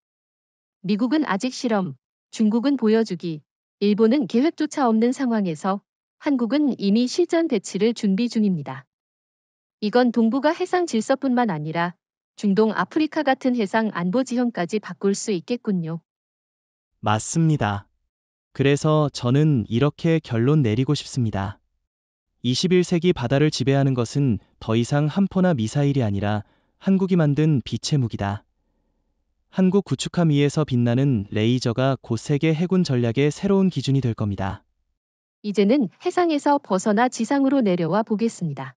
미국은 아직 실험, 중국은 보여주기, 일본은 계획조차 없는 상황에서 한국은 이미 실전 배치를 준비 중입니다. 이건 동북아 해상 질서뿐만 아니라 중동 아프리카 같은 해상 안보 지형까지 바꿀 수 있겠군요. 맞습니다. 그래서 저는 이렇게 결론 내리고 싶습니다. 21세기 바다를 지배하는 것은 더 이상 함포나 미사일이 아니라 한국이 만든 빛의 무기다. 한국 구축함 위에서 빛나는 레이저가 곧 세계 해군 전략의 새로운 기준이 될 겁니다. 이제는 해상에서 벗어나 지상으로 내려와 보겠습니다.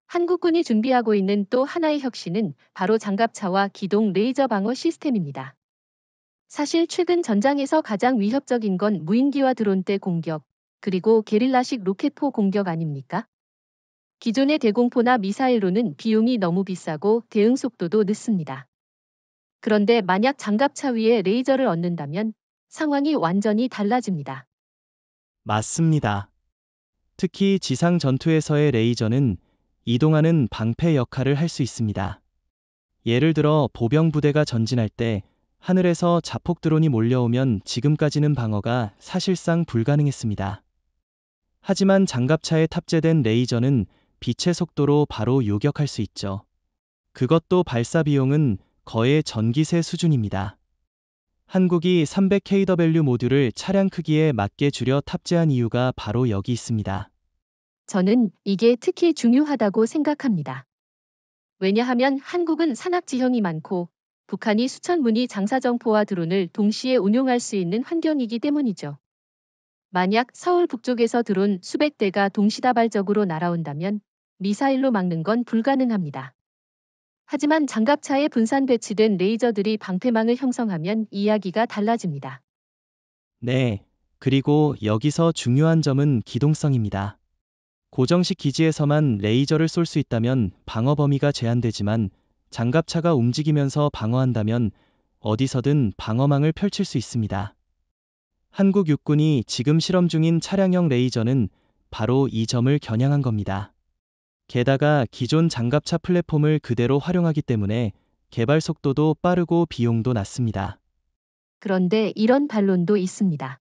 한국군이 준비하고 있는 또 하나의 혁신은 바로 장갑차와 기동 레이저 방어 시스템입니다. 사실 최근 전장에서 가장 위협적인 건 무인기와 드론대 공격, 그리고 게릴라식 로켓포 공격 아닙니까? 기존의 대공포나 미사일로는 비용이 너무 비싸고 대응 속도도 늦습니다. 그런데 만약 장갑차 위에 레이저를 얻는다면 상황이 완전히 달라집니다. 맞습니다. 특히 지상 전투에서의 레이저는 이동하는 방패 역할을 할 수 있습니다. 예를 들어 보병 부대가 전진할 때 하늘에서 자폭 드론이 몰려오면 지금까지는 방어가 사실상 불가능했습니다. 하지만 장갑차에 탑재된 레이저는 빛의 속도로 바로 요격할 수 있죠. 그것도 발사 비용은 거의 전기세 수준입니다. 한국이 300kW 모듈을 차량 크기에 맞게 줄여 탑재한 이유가 바로 여기 있습니다. 저는 이게 특히 중요하다고 생각합니다. 왜냐하면 한국은 산악 지형이 많고 북한이 수천 문의 장사정포와 드론을 동시에 운용할 수 있는 환경이기 때문이죠. 만약 서울 북쪽에서 드론 수백 대가 동시다발적으로 날아온다면 미사일로 막는 건 불가능합니다. 하지만 장갑차에 분산 배치된 레이저들이 방패망을 형성하면 이야기가 달라집니다. 네, 그리고 여기서 중요한 점은 기동성입니다. 고정식 기지에서만 레이저를 쏠 수 있다면 방어 범위가 제한되지만 장갑차가 움직이면서 방어한다면 어디서든 방어망을 펼칠 수 있습니다. 한국 육군이 지금 실험 중인 차량형 레이저는 바로 이 점을 겨냥한 겁니다. 게다가 기존 장갑차 플랫폼을 그대로 활용하기 때문에 개발 속도도 빠르고 비용도 낮습니다. 그런데 이런 반론도 있습니다.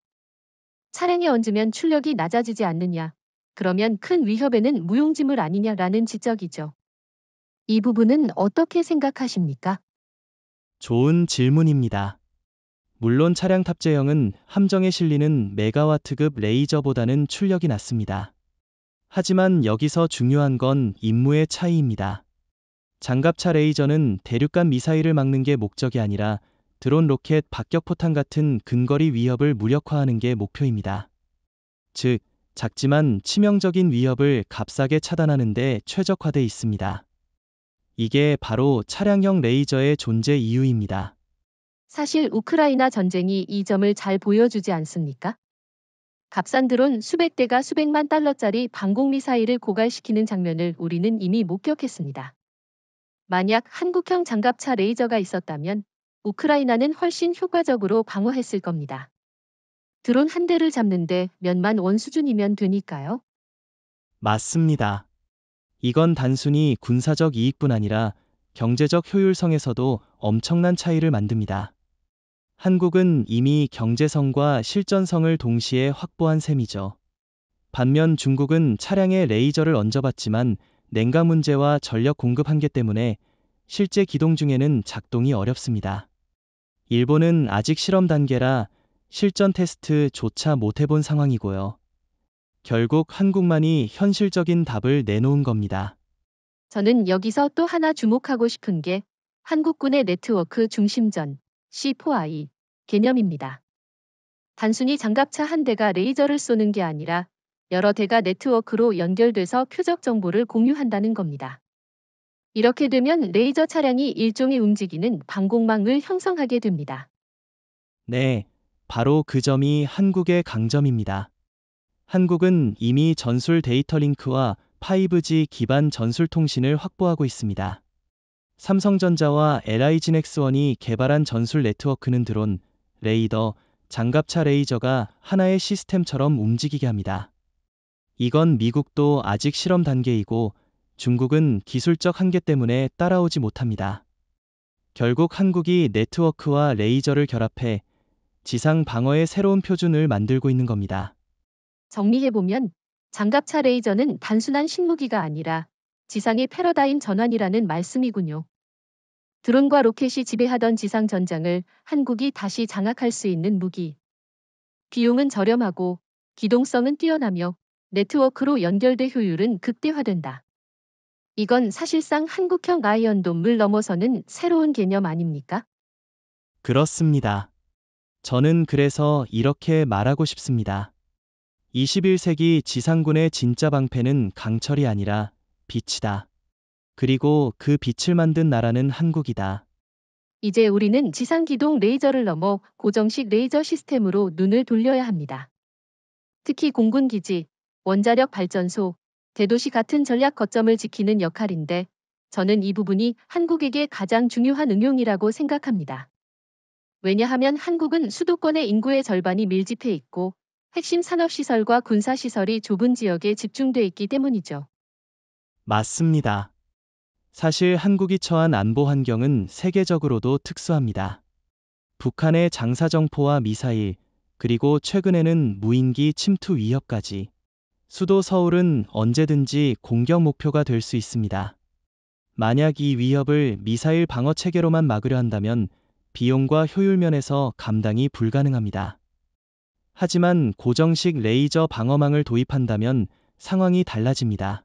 차량에 얹으면 출력이 낮아지지 않느냐? 그러면 큰 위협에는 무용지물 아니냐라는 지적이죠. 이 부분은 어떻게 생각하십니까? 좋은 질문입니다. 물론 차량 탑재형은 함정에 실리는 메가와트급 레이저보다는 출력이 낮습니다. 하지만 여기서 중요한 건 임무의 차이입니다. 장갑차 레이저는 대륙간 미사일을 막는 게 목적이 아니라 드론 로켓 박격포탄 같은 근거리 위협을 무력화하는 게 목표입니다. 즉, 작지만 치명적인 위협을 값싸게 차단하는 데 최적화돼 있습니다. 이게 바로 차량형 레이저의 존재 이유입니다. 사실 우크라이나 전쟁이 이 점을 잘 보여주지 않습니까? 값싼 드론 수백 대가 수백만 달러짜리 방공 미사일을 고갈시키는 장면을 우리는 이미 목격했습니다. 만약 한국형 장갑차 레이저가 있었다면 우크라이나는 훨씬 효과적으로 방어했을 겁니다. 드론 한 대를 잡는데 몇만 원 수준이면 되니까요. 맞습니다. 이건 단순히 군사적 이익뿐 아니라 경제적 효율성에서도 엄청난 차이를 만듭니다. 한국은 이미 경제성과 실전성을 동시에 확보한 셈이죠. 반면 중국은 차량에 레이저를 얹어봤지만 냉각 문제와 전력 공급 한계 때문에 실제 기동 중에는 작동이 어렵습니다. 일본은 아직 실험 단계라 실전 테스트조차 못 해본 상황이고요. 결국 한국만이 현실적인 답을 내놓은 겁니다. 저는 여기서 또 하나 주목하고 싶은 게 한국군의 네트워크 중심전 C4I 개념입니다. 단순히 장갑차 한 대가 레이저를 쏘는 게 아니라 여러 대가 네트워크로 연결돼서 표적 정보를 공유한다는 겁니다. 이렇게 되면 레이저 차량이 일종의 움직이는 방공망을 형성하게 됩니다. 네, 바로 그 점이 한국의 강점입니다. 한국은 이미 전술 데이터 링크와 5G 기반 전술 통신을 확보하고 있습니다. 삼성전자와 LI진엑스원이 개발한 전술 네트워크는 드론, 레이더, 장갑차 레이저가 하나의 시스템처럼 움직이게 합니다. 이건 미국도 아직 실험 단계이고 중국은 기술적 한계 때문에 따라오지 못합니다. 결국 한국이 네트워크와 레이저를 결합해 지상 방어의 새로운 표준을 만들고 있는 겁니다. 정리해보면 장갑차 레이저는 단순한 신무기가 아니라 지상의 패러다임 전환이라는 말씀이군요. 드론과 로켓이 지배하던 지상 전장을 한국이 다시 장악할 수 있는 무기. 비용은 저렴하고 기동성은 뛰어나며 네트워크로 연결돼 효율은 극대화된다. 이건 사실상 한국형 아이언돔을 넘어서는 새로운 개념 아닙니까? 그렇습니다. 저는 그래서 이렇게 말하고 싶습니다. 21세기 지상군의 진짜 방패는 강철이 아니라 빛이다. 그리고 그 빛을 만든 나라는 한국이다. 이제 우리는 지상기동 레이저를 넘어 고정식 레이저 시스템으로 눈을 돌려야 합니다. 특히 공군기지, 원자력 발전소, 대도시 같은 전략 거점을 지키는 역할인데 저는 이 부분이 한국에게 가장 중요한 응용이라고 생각합니다. 왜냐하면 한국은 수도권의 인구의 절반이 밀집해 있고 핵심 산업시설과 군사시설이 좁은 지역에 집중돼 있기 때문이죠. 맞습니다. 사실 한국이 처한 안보 환경은 세계적으로도 특수합니다. 북한의 장사정포와 미사일, 그리고 최근에는 무인기 침투 위협까지. 수도 서울은 언제든지 공격 목표가 될 수 있습니다. 만약 이 위협을 미사일 방어 체계로만 막으려 한다면 비용과 효율 면에서 감당이 불가능합니다. 하지만 고정식 레이저 방어망을 도입한다면 상황이 달라집니다.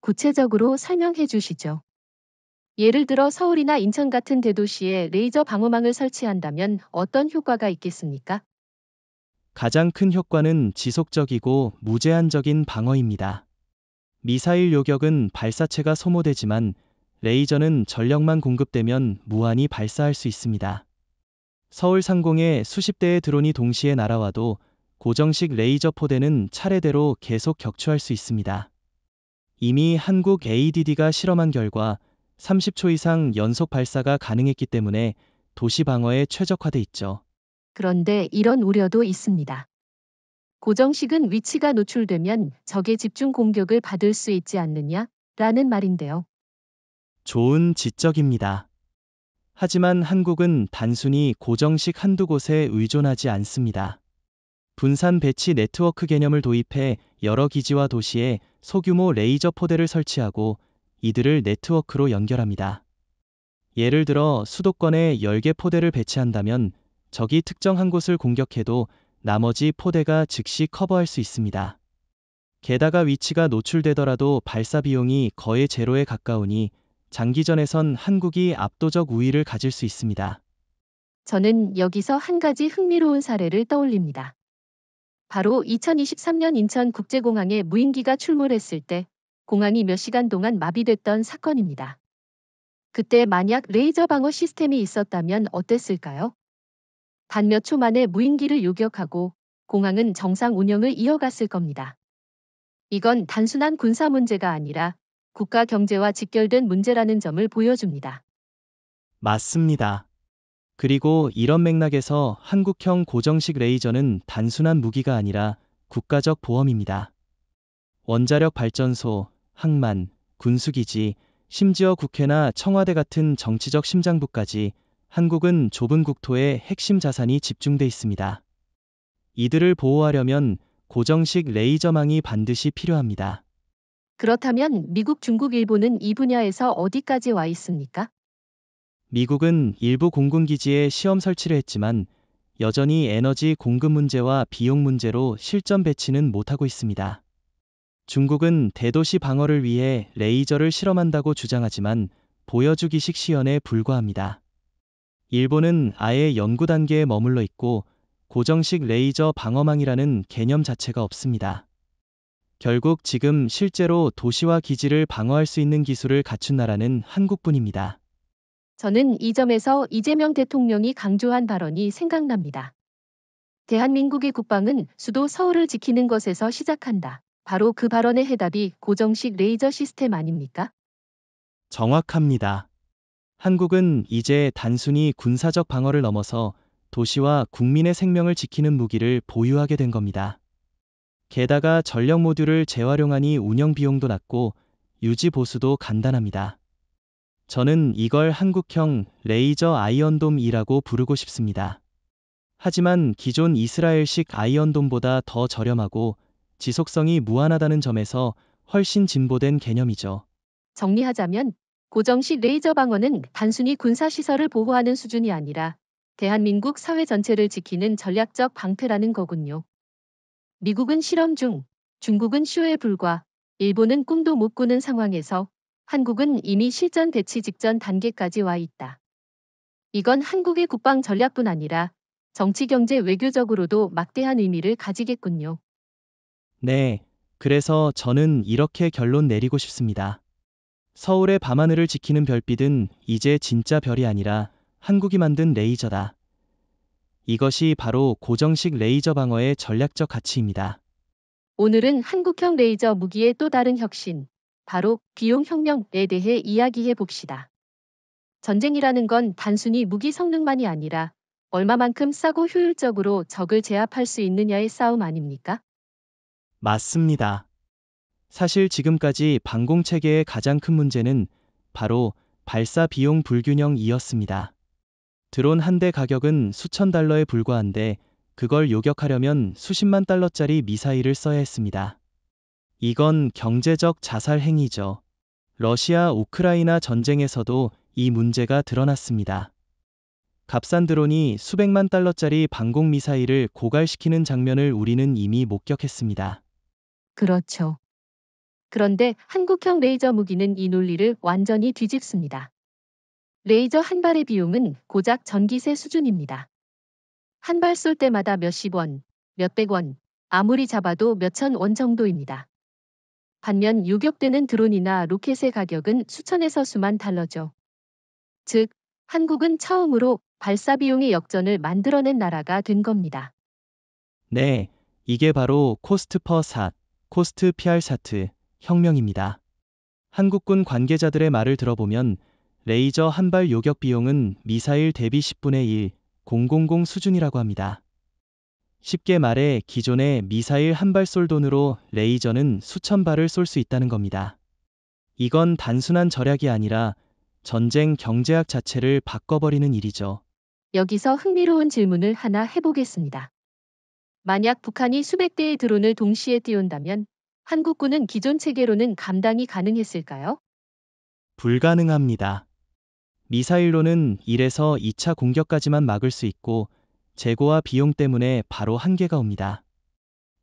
구체적으로 설명해 주시죠. 예를 들어 서울이나 인천 같은 대도시에 레이저 방어망을 설치한다면 어떤 효과가 있겠습니까? 가장 큰 효과는 지속적이고 무제한적인 방어입니다. 미사일 요격은 발사체가 소모되지만 레이저는 전력만 공급되면 무한히 발사할 수 있습니다. 서울 상공에 수십 대의 드론이 동시에 날아와도 고정식 레이저 포대는 차례대로 계속 격추할 수 있습니다. 이미 한국 ADD가 실험한 결과 30초 이상 연속 발사가 가능했기 때문에 도시 방어에 최적화돼 있죠. 그런데 이런 우려도 있습니다. 고정식은 위치가 노출되면 적의 집중 공격을 받을 수 있지 않느냐? 라는 말인데요. 좋은 지적입니다. 하지만 한국은 단순히 고정식 한두 곳에 의존하지 않습니다. 분산 배치 네트워크 개념을 도입해 여러 기지와 도시에 소규모 레이저 포대를 설치하고 이들을 네트워크로 연결합니다. 예를 들어 수도권에 10개 포대를 배치한다면 적이 특정 한 곳을 공격해도 나머지 포대가 즉시 커버할 수 있습니다. 게다가 위치가 노출되더라도 발사 비용이 거의 제로에 가까우니 장기전에선 한국이 압도적 우위를 가질 수 있습니다. 저는 여기서 한 가지 흥미로운 사례를 떠올립니다. 바로 2023년 인천국제공항에 무인기가 출몰했을 때 공항이 몇 시간 동안 마비됐던 사건입니다. 그때 만약 레이저 방어 시스템이 있었다면 어땠을까요? 단 몇 초 만에 무인기를 요격하고 공항은 정상 운영을 이어갔을 겁니다. 이건 단순한 군사 문제가 아니라 국가 경제와 직결된 문제라는 점을 보여줍니다. 맞습니다. 그리고 이런 맥락에서 한국형 고정식 레이저는 단순한 무기가 아니라 국가적 보험입니다. 원자력 발전소, 항만, 군수기지, 심지어 국회나 청와대 같은 정치적 심장부까지 한국은 좁은 국토에 핵심 자산이 집중돼 있습니다. 이들을 보호하려면 고정식 레이저망이 반드시 필요합니다. 그렇다면 미국, 중국, 일본은 이 분야에서 어디까지 와 있습니까? 미국은 일부 공군기지에 시험 설치를 했지만 여전히 에너지 공급 문제와 비용 문제로 실전 배치는 못하고 있습니다. 중국은 대도시 방어를 위해 레이저를 실험한다고 주장하지만 보여주기식 시연에 불과합니다. 일본은 아예 연구 단계에 머물러 있고 고정식 레이저 방어망이라는 개념 자체가 없습니다. 결국 지금 실제로 도시와 기지를 방어할 수 있는 기술을 갖춘 나라는 한국뿐입니다. 저는 이 점에서 이재명 대통령이 강조한 발언이 생각납니다. 대한민국의 국방은 수도 서울을 지키는 것에서 시작한다. 바로 그 발언의 해답이 고정식 레이저 시스템 아닙니까? 정확합니다. 한국은 이제 단순히 군사적 방어를 넘어서 도시와 국민의 생명을 지키는 무기를 보유하게 된 겁니다. 게다가 전력 모듈을 재활용하니 운영 비용도 낮고 유지 보수도 간단합니다. 저는 이걸 한국형 레이저 아이언돔이라고 부르고 싶습니다. 하지만 기존 이스라엘식 아이언돔보다 더 저렴하고 지속성이 무한하다는 점에서 훨씬 진보된 개념이죠. 정리하자면 고정식 레이저 방어는 단순히 군사 시설을 보호하는 수준이 아니라 대한민국 사회 전체를 지키는 전략적 방패라는 거군요. 미국은 실험 중, 중국은 쇼에 불과, 일본은 꿈도 못 꾸는 상황에서 한국은 이미 실전 배치 직전 단계까지 와 있다. 이건 한국의 국방 전략뿐 아니라 정치, 경제, 외교적으로도 막대한 의미를 가지겠군요. 네, 그래서 저는 이렇게 결론 내리고 싶습니다. 서울의 밤하늘을 지키는 별빛은 이제 진짜 별이 아니라 한국이 만든 레이저다. 이것이 바로 고정식 레이저 방어의 전략적 가치입니다. 오늘은 한국형 레이저 무기의 또 다른 혁신, 바로 비용혁명에 대해 이야기해 봅시다. 전쟁이라는 건 단순히 무기 성능만이 아니라 얼마만큼 싸고 효율적으로 적을 제압할 수 있느냐의 싸움 아닙니까? 맞습니다. 사실 지금까지 방공 체계의 가장 큰 문제는 바로 발사 비용 불균형이었습니다. 드론 한 대 가격은 수천 달러에 불과한데 그걸 요격하려면 수십만 달러짜리 미사일을 써야 했습니다. 이건 경제적 자살 행위죠. 러시아 우크라이나 전쟁에서도 이 문제가 드러났습니다. 값싼 드론이 수백만 달러짜리 방공 미사일을 고갈시키는 장면을 우리는 이미 목격했습니다. 그렇죠. 그런데 한국형 레이저 무기는 이 논리를 완전히 뒤집습니다. 레이저 한 발의 비용은 고작 전기세 수준입니다. 한 발 쏠 때마다 몇십 원, 몇백 원, 아무리 잡아도 몇천 원 정도입니다. 반면 요격되는 드론이나 로켓의 가격은 수천에서 수만 달러죠. 즉, 한국은 처음으로 발사 비용의 역전을 만들어낸 나라가 된 겁니다. 네, 이게 바로 코스트 퍼 샷, 코스트 PR 샤트 혁명입니다. 한국군 관계자들의 말을 들어보면 레이저 한 발 요격 비용은 미사일 대비 10분의 1, 000 수준이라고 합니다. 쉽게 말해 기존의 미사일 한 발 쏠 돈으로 레이저는 수천 발을 쏠 수 있다는 겁니다. 이건 단순한 절약이 아니라 전쟁 경제학 자체를 바꿔버리는 일이죠. 여기서 흥미로운 질문을 하나 해보겠습니다. 만약 북한이 수백 대의 드론을 동시에 띄운다면 한국군은 기존 체계로는 감당이 가능했을까요? 불가능합니다. 미사일로는 1에서 2차 공격까지만 막을 수 있고 재고와 비용 때문에 바로 한계가 옵니다.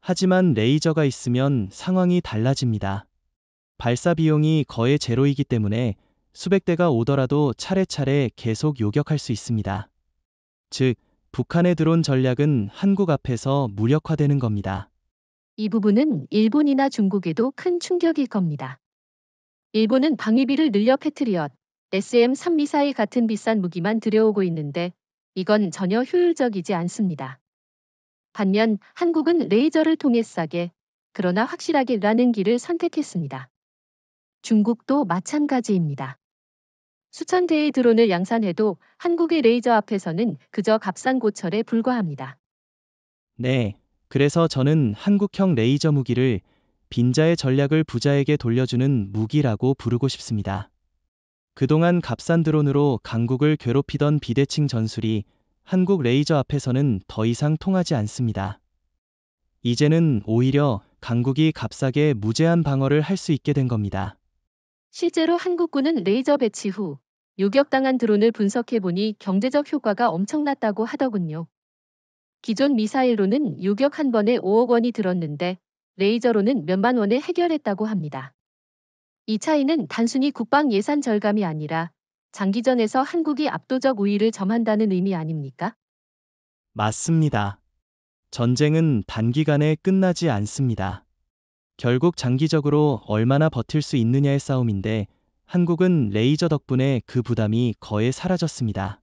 하지만 레이저가 있으면 상황이 달라집니다. 발사 비용이 거의 제로이기 때문에 수백 대가 오더라도 차례차례 계속 요격할 수 있습니다. 즉, 북한의 드론 전략은 한국 앞에서 무력화되는 겁니다. 이 부분은 일본이나 중국에도 큰 충격일 겁니다. 일본은 방위비를 늘려 패트리엇, SM-3 미사일 같은 비싼 무기만 들여오고 있는데 이건 전혀 효율적이지 않습니다. 반면 한국은 레이저를 통해 싸게, 그러나 확실하게 라는 길을 선택했습니다. 중국도 마찬가지입니다. 수천 대의 드론을 양산해도 한국의 레이저 앞에서는 그저 값싼 고철에 불과합니다. 네, 그래서 저는 한국형 레이저 무기를 빈자의 전략을 부자에게 돌려주는 무기라고 부르고 싶습니다. 그동안 값싼 드론으로 강국을 괴롭히던 비대칭 전술이 한국 레이저 앞에서는 더 이상 통하지 않습니다. 이제는 오히려 강국이 값싸게 무제한 방어를 할 수 있게 된 겁니다. 실제로 한국군은 레이저 배치 후 요격당한 드론을 분석해보니 경제적 효과가 엄청났다고 하더군요. 기존 미사일로는 요격 한 번에 5억 원이 들었는데 레이저로는 몇만 원에 해결했다고 합니다. 이 차이는 단순히 국방 예산 절감이 아니라 장기전에서 한국이 압도적 우위를 점한다는 의미 아닙니까? 맞습니다. 전쟁은 단기간에 끝나지 않습니다. 결국 장기적으로 얼마나 버틸 수 있느냐의 싸움인데 한국은 레이저 덕분에 그 부담이 거의 사라졌습니다.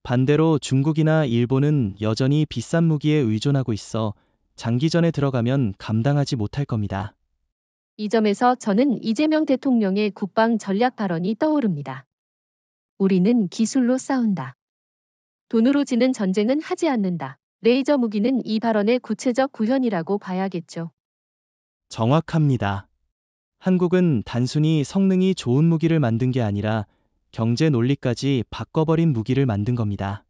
반대로 중국이나 일본은 여전히 비싼 무기에 의존하고 있어 장기전에 들어가면 감당하지 못할 겁니다. 이 점에서 저는 이재명 대통령의 국방 전략 발언이 떠오릅니다. 우리는 기술로 싸운다. 돈으로 지는 전쟁은 하지 않는다. 레이저 무기는 이 발언의 구체적 구현이라고 봐야겠죠. 정확합니다. 한국은 단순히 성능이 좋은 무기를 만든 게 아니라 경제 논리까지 바꿔버린 무기를 만든 겁니다.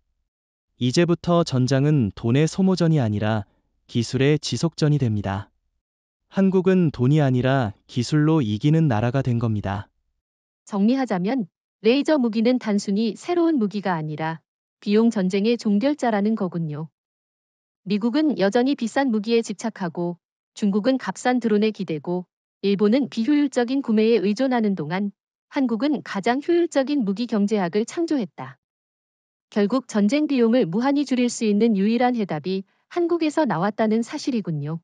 이제부터 전장은 돈의 소모전이 아니라 기술의 지속전이 됩니다. 한국은 돈이 아니라 기술로 이기는 나라가 된 겁니다. 정리하자면 레이저 무기는 단순히 새로운 무기가 아니라 비용 전쟁의 종결자라는 거군요. 미국은 여전히 비싼 무기에 집착하고 중국은 값싼 드론에 기대고 일본은 비효율적인 구매에 의존하는 동안 한국은 가장 효율적인 무기 경제학을 창조했다. 결국 전쟁 비용을 무한히 줄일 수 있는 유일한 해답이 한국에서 나왔다는 사실이군요.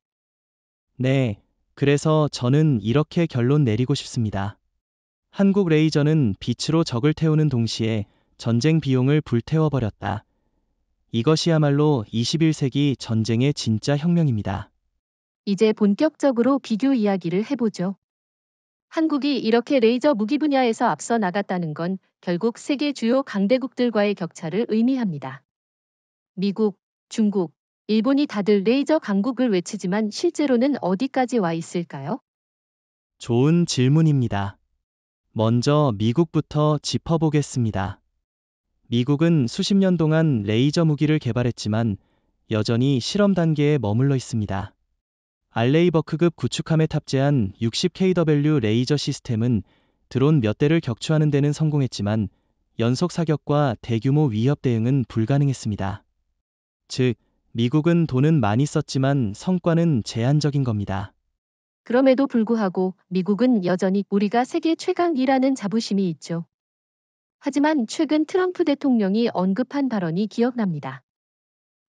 네, 그래서 저는 이렇게 결론 내리고 싶습니다. 한국 레이저는 빛으로 적을 태우는 동시에 전쟁 비용을 불태워버렸다. 이것이야말로 21세기 전쟁의 진짜 혁명입니다. 이제 본격적으로 비교 이야기를 해보죠. 한국이 이렇게 레이저 무기 분야에서 앞서 나갔다는 건 결국 세계 주요 강대국들과의 격차를 의미합니다. 미국, 중국, 일본이 다들 레이저 강국을 외치지만 실제로는 어디까지 와 있을까요? 좋은 질문입니다. 먼저 미국부터 짚어보겠습니다. 미국은 수십 년 동안 레이저 무기를 개발했지만 여전히 실험 단계에 머물러 있습니다. 알레이버크급 구축함에 탑재한 60kW 레이저 시스템은 드론 몇 대를 격추하는 데는 성공했지만 연속 사격과 대규모 위협 대응은 불가능했습니다. 즉, 미국은 돈은 많이 썼지만 성과는 제한적인 겁니다. 그럼에도 불구하고 미국은 여전히 우리가 세계 최강이라는 자부심이 있죠. 하지만 최근 트럼프 대통령이 언급한 발언이 기억납니다.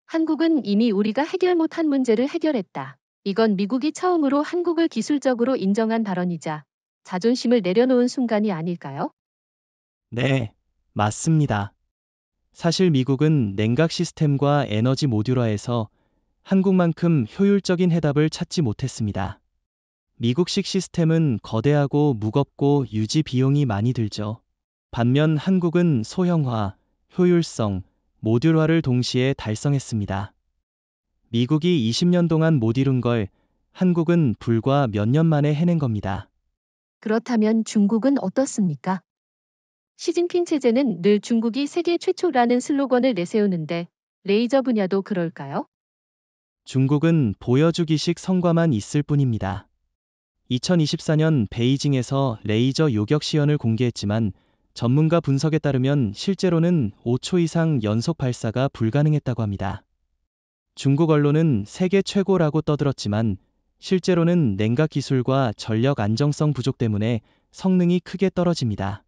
한국은 이미 우리가 해결 못한 문제를 해결했다. 이건 미국이 처음으로 한국을 기술적으로 인정한 발언이자 자존심을 내려놓은 순간이 아닐까요? 네, 맞습니다. 사실 미국은 냉각 시스템과 에너지 모듈화에서 한국만큼 효율적인 해답을 찾지 못했습니다. 미국식 시스템은 거대하고 무겁고 유지 비용이 많이 들죠. 반면 한국은 소형화, 효율성, 모듈화를 동시에 달성했습니다. 미국이 20년 동안 못 이룬 걸 한국은 불과 몇 년 만에 해낸 겁니다. 그렇다면 중국은 어떻습니까? 시진핑 체제는 늘 중국이 세계 최초라는 슬로건을 내세우는데 레이저 분야도 그럴까요? 중국은 보여주기식 성과만 있을 뿐입니다. 2024년 베이징에서 레이저 요격 시연을 공개했지만 전문가 분석에 따르면 실제로는 5초 이상 연속 발사가 불가능했다고 합니다. 중국 언론은 세계 최고라고 떠들었지만 실제로는 냉각 기술과 전력 안정성 부족 때문에 성능이 크게 떨어집니다.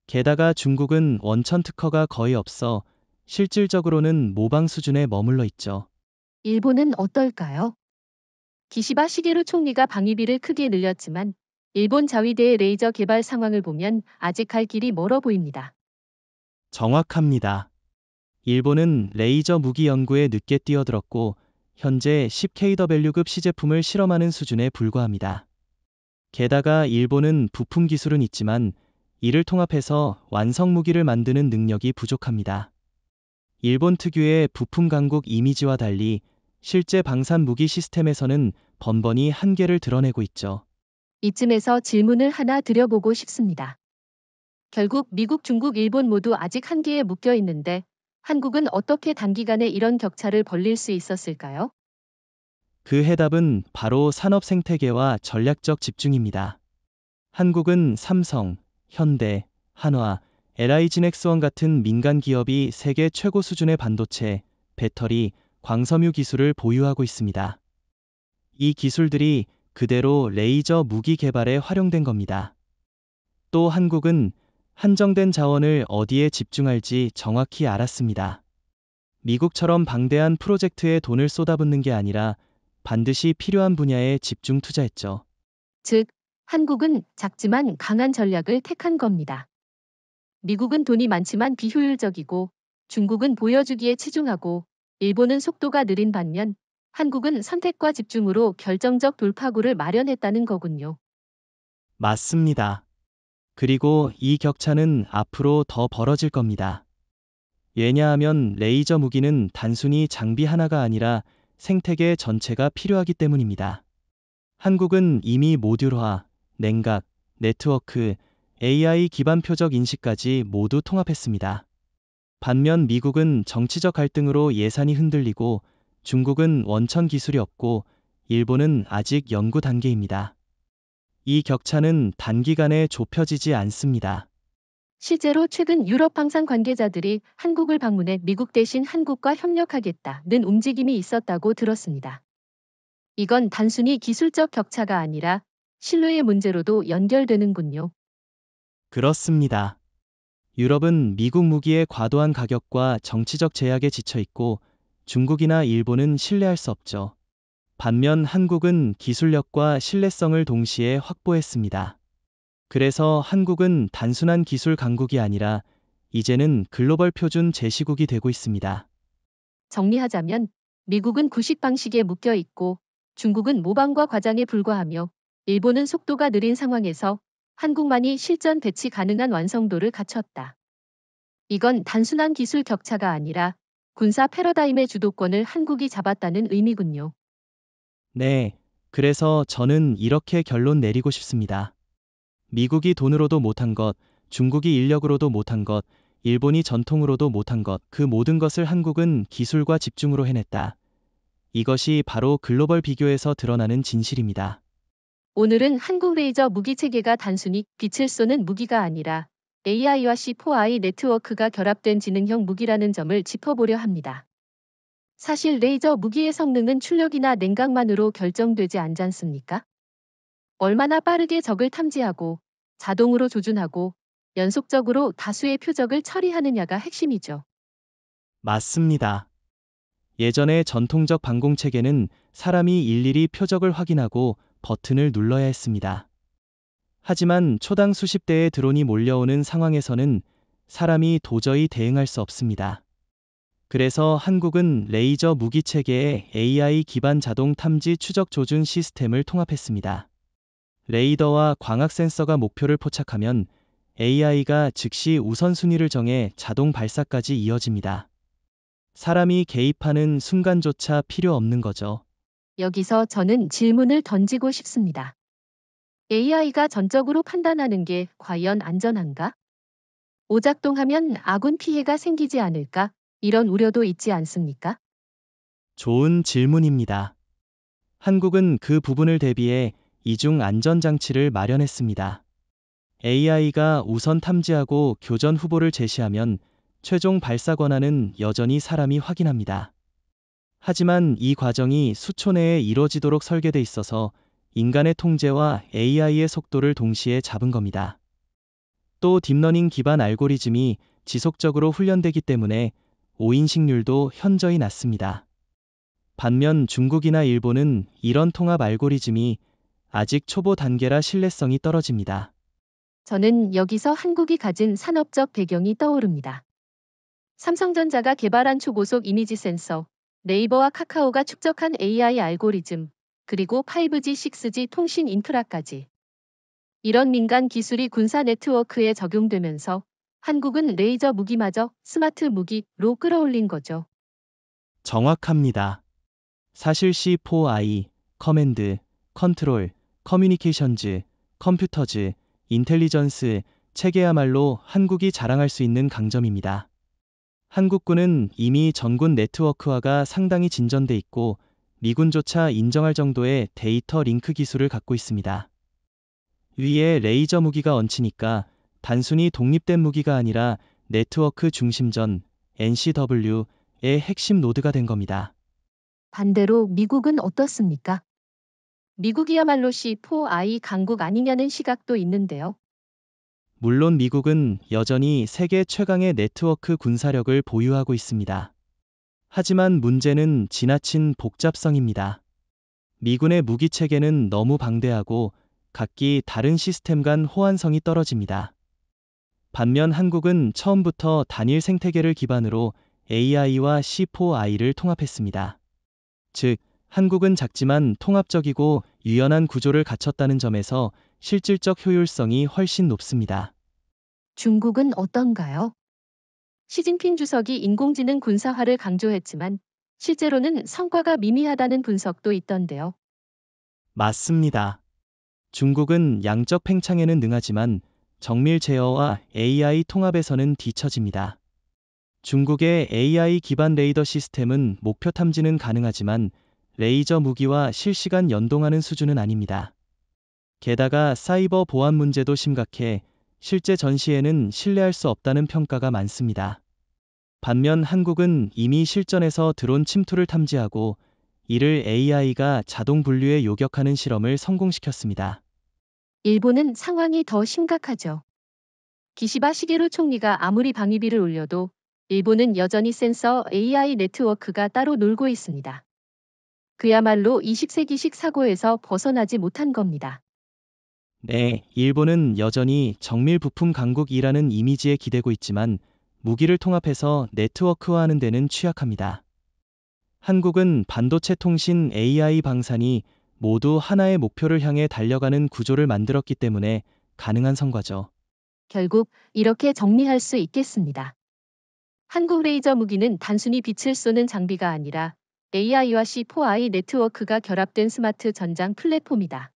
게다가 중국은 원천 특허가 거의 없어 실질적으로는 모방 수준에 머물러 있죠. 일본은 어떨까요? 기시바 시게루 총리가 방위비를 크게 늘렸지만 일본 자위대의 레이저 개발 상황을 보면 아직 갈 길이 멀어 보입니다. 정확합니다. 일본은 레이저 무기 연구에 늦게 뛰어들었고 현재 10kW급 시제품을 실험하는 수준에 불과합니다. 게다가 일본은 부품 기술은 있지만 이를 통합해서 완성 무기를 만드는 능력이 부족합니다. 일본 특유의 부품 강국 이미지와 달리 실제 방산 무기 시스템에서는 번번이 한계를 드러내고 있죠. 이쯤에서 질문을 하나 드려보고 싶습니다. 결국 미국, 중국, 일본 모두 아직 한계에 묶여 있는데 한국은 어떻게 단기간에 이런 격차를 벌릴 수 있었을까요? 그 해답은 바로 산업 생태계와 전략적 집중입니다. 한국은 삼성, 현대, 한화, LI진엑스원 같은 민간 기업이 세계 최고 수준의 반도체, 배터리, 광섬유 기술을 보유하고 있습니다. 이 기술들이 그대로 레이저 무기 개발에 활용된 겁니다. 또 한국은 한정된 자원을 어디에 집중할지 정확히 알았습니다. 미국처럼 방대한 프로젝트에 돈을 쏟아붓는 게 아니라 반드시 필요한 분야에 집중 투자했죠. 즉, 한국은 작지만 강한 전략을 택한 겁니다. 미국은 돈이 많지만 비효율적이고 중국은 보여주기에 치중하고 일본은 속도가 느린 반면 한국은 선택과 집중으로 결정적 돌파구를 마련했다는 거군요. 맞습니다. 그리고 이 격차는 앞으로 더 벌어질 겁니다. 왜냐하면 레이저 무기는 단순히 장비 하나가 아니라 생태계 전체가 필요하기 때문입니다. 한국은 이미 모듈화, 냉각, 네트워크, AI 기반 표적 인식까지 모두 통합했습니다. 반면 미국은 정치적 갈등으로 예산이 흔들리고 중국은 원천 기술이 없고 일본은 아직 연구 단계입니다. 이 격차는 단기간에 좁혀지지 않습니다. 실제로 최근 유럽 방산 관계자들이 한국을 방문해 미국 대신 한국과 협력하겠다는 움직임이 있었다고 들었습니다. 이건 단순히 기술적 격차가 아니라 신뢰의 문제로도 연결되는군요. 그렇습니다. 유럽은 미국 무기의 과도한 가격과 정치적 제약에 지쳐 있고 중국이나 일본은 신뢰할 수 없죠. 반면 한국은 기술력과 신뢰성을 동시에 확보했습니다. 그래서 한국은 단순한 기술 강국이 아니라 이제는 글로벌 표준 제시국이 되고 있습니다. 정리하자면 미국은 구식 방식에 묶여 있고 중국은 모방과 과장에 불과하며 일본은 속도가 느린 상황에서 한국만이 실전 배치 가능한 완성도를 갖췄다. 이건 단순한 기술 격차가 아니라 군사 패러다임의 주도권을 한국이 잡았다는 의미군요. 네, 그래서 저는 이렇게 결론 내리고 싶습니다. 미국이 돈으로도 못한 것, 중국이 인력으로도 못한 것, 일본이 전통으로도 못한 것, 그 모든 것을 한국은 기술과 집중으로 해냈다. 이것이 바로 글로벌 비교에서 드러나는 진실입니다. 오늘은 한국 레이저 무기 체계가 단순히 빛을 쏘는 무기가 아니라 AI와 C4I 네트워크가 결합된 지능형 무기라는 점을 짚어보려 합니다. 사실 레이저 무기의 성능은 출력이나 냉각만으로 결정되지 않지 않습니까? 얼마나 빠르게 적을 탐지하고 자동으로 조준하고 연속적으로 다수의 표적을 처리하느냐가 핵심이죠. 맞습니다. 예전의 전통적 방공체계는 사람이 일일이 표적을 확인하고 버튼을 눌러야 했습니다. 하지만 초당 수십 대의 드론이 몰려오는 상황에서는 사람이 도저히 대응할 수 없습니다. 그래서 한국은 레이저 무기 체계에 AI 기반 자동 탐지 추적 조준 시스템을 통합했습니다. 레이더와 광학 센서가 목표를 포착하면 AI가 즉시 우선순위를 정해 자동 발사까지 이어집니다. 사람이 개입하는 순간조차 필요 없는 거죠. 여기서 저는 질문을 던지고 싶습니다. AI가 전적으로 판단하는 게 과연 안전한가? 오작동하면 아군 피해가 생기지 않을까? 이런 우려도 있지 않습니까? 좋은 질문입니다. 한국은 그 부분을 대비해 이중 안전장치를 마련했습니다. AI가 우선 탐지하고 교전 후보를 제시하면 최종 발사 권한은 여전히 사람이 확인합니다. 하지만 이 과정이 수초 내에 이뤄지도록 설계돼 있어서 인간의 통제와 AI의 속도를 동시에 잡은 겁니다. 또 딥러닝 기반 알고리즘이 지속적으로 훈련되기 때문에 오인식률도 현저히 낮습니다. 반면 중국이나 일본은 이런 통합 알고리즘이 아직 초보 단계라 신뢰성이 떨어집니다. 저는 여기서 한국이 가진 산업적 배경이 떠오릅니다. 삼성전자가 개발한 초고속 이미지 센서, 네이버와 카카오가 축적한 AI 알고리즘, 그리고 5G, 6G 통신 인프라까지. 이런 민간 기술이 군사 네트워크에 적용되면서 한국은 레이저 무기마저 스마트 무기로 끌어올린 거죠. 정확합니다. 사실 C4I, 커맨드, 컨트롤, 커뮤니케이션즈, 컴퓨터즈, 인텔리전스 체계야말로 한국이 자랑할 수 있는 강점입니다. 한국군은 이미 전군 네트워크화가 상당히 진전돼 있고 미군조차 인정할 정도의 데이터 링크 기술을 갖고 있습니다. 위에 레이저 무기가 얹히니까 단순히 독립된 무기가 아니라 네트워크 중심전 NCW의 핵심 노드가 된 겁니다. 반대로 미국은 어떻습니까? 미국이야말로 C4I 강국 아니냐는 시각도 있는데요. 물론 미국은 여전히 세계 최강의 네트워크 군사력을 보유하고 있습니다. 하지만 문제는 지나친 복잡성입니다. 미군의 무기 체계는 너무 방대하고 각기 다른 시스템 간 호환성이 떨어집니다. 반면 한국은 처음부터 단일 생태계를 기반으로 AI와 C4I를 통합했습니다. 즉, 한국은 작지만 통합적이고 유연한 구조를 갖췄다는 점에서 실질적 효율성이 훨씬 높습니다. 중국은 어떤가요? 시진핑 주석이 인공지능 군사화를 강조했지만 실제로는 성과가 미미하다는 분석도 있던데요. 맞습니다. 중국은 양적 팽창에는 능하지만 정밀 제어와 AI 통합에서는 뒤처집니다. 중국의 AI 기반 레이더 시스템은 목표 탐지는 가능하지만 레이저 무기와 실시간 연동하는 수준은 아닙니다. 게다가 사이버 보안 문제도 심각해 실제 전시에는 신뢰할 수 없다는 평가가 많습니다. 반면 한국은 이미 실전에서 드론 침투를 탐지하고 이를 AI가 자동 분류에 요격하는 실험을 성공시켰습니다. 일본은 상황이 더 심각하죠. 기시바 시게루 총리가 아무리 방위비를 올려도 일본은 여전히 센서 AI 네트워크가 따로 놀고 있습니다. 그야말로 20세기식 사고에서 벗어나지 못한 겁니다. 네, 일본은 여전히 정밀 부품 강국이라는 이미지에 기대고 있지만 무기를 통합해서 네트워크화하는 데는 취약합니다. 한국은 반도체 통신 AI 방산이 모두 하나의 목표를 향해 달려가는 구조를 만들었기 때문에 가능한 성과죠. 결국 이렇게 정리할 수 있겠습니다. 한국 레이저 무기는 단순히 빛을 쏘는 장비가 아니라 AI와 C4I 네트워크가 결합된 스마트 전장 플랫폼이다.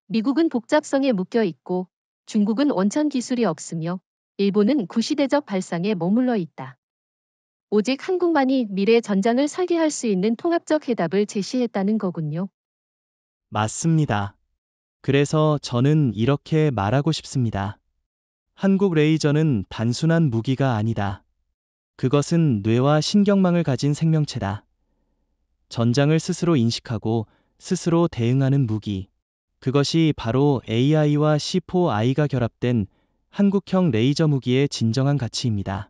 미국은 복잡성에 묶여 있고 중국은 원천 기술이 없으며 일본은 구시대적 발상에 머물러 있다. 오직 한국만이 미래 전장을 설계할 수 있는 통합적 해답을 제시했다는 거군요. 맞습니다. 그래서 저는 이렇게 말하고 싶습니다. 한국 레이저는 단순한 무기가 아니다. 그것은 뇌와 신경망을 가진 생명체다. 전장을 스스로 인식하고 스스로 대응하는 무기. 그것이 바로 AI와 C4I가 결합된 한국형 레이저 무기의 진정한 가치입니다.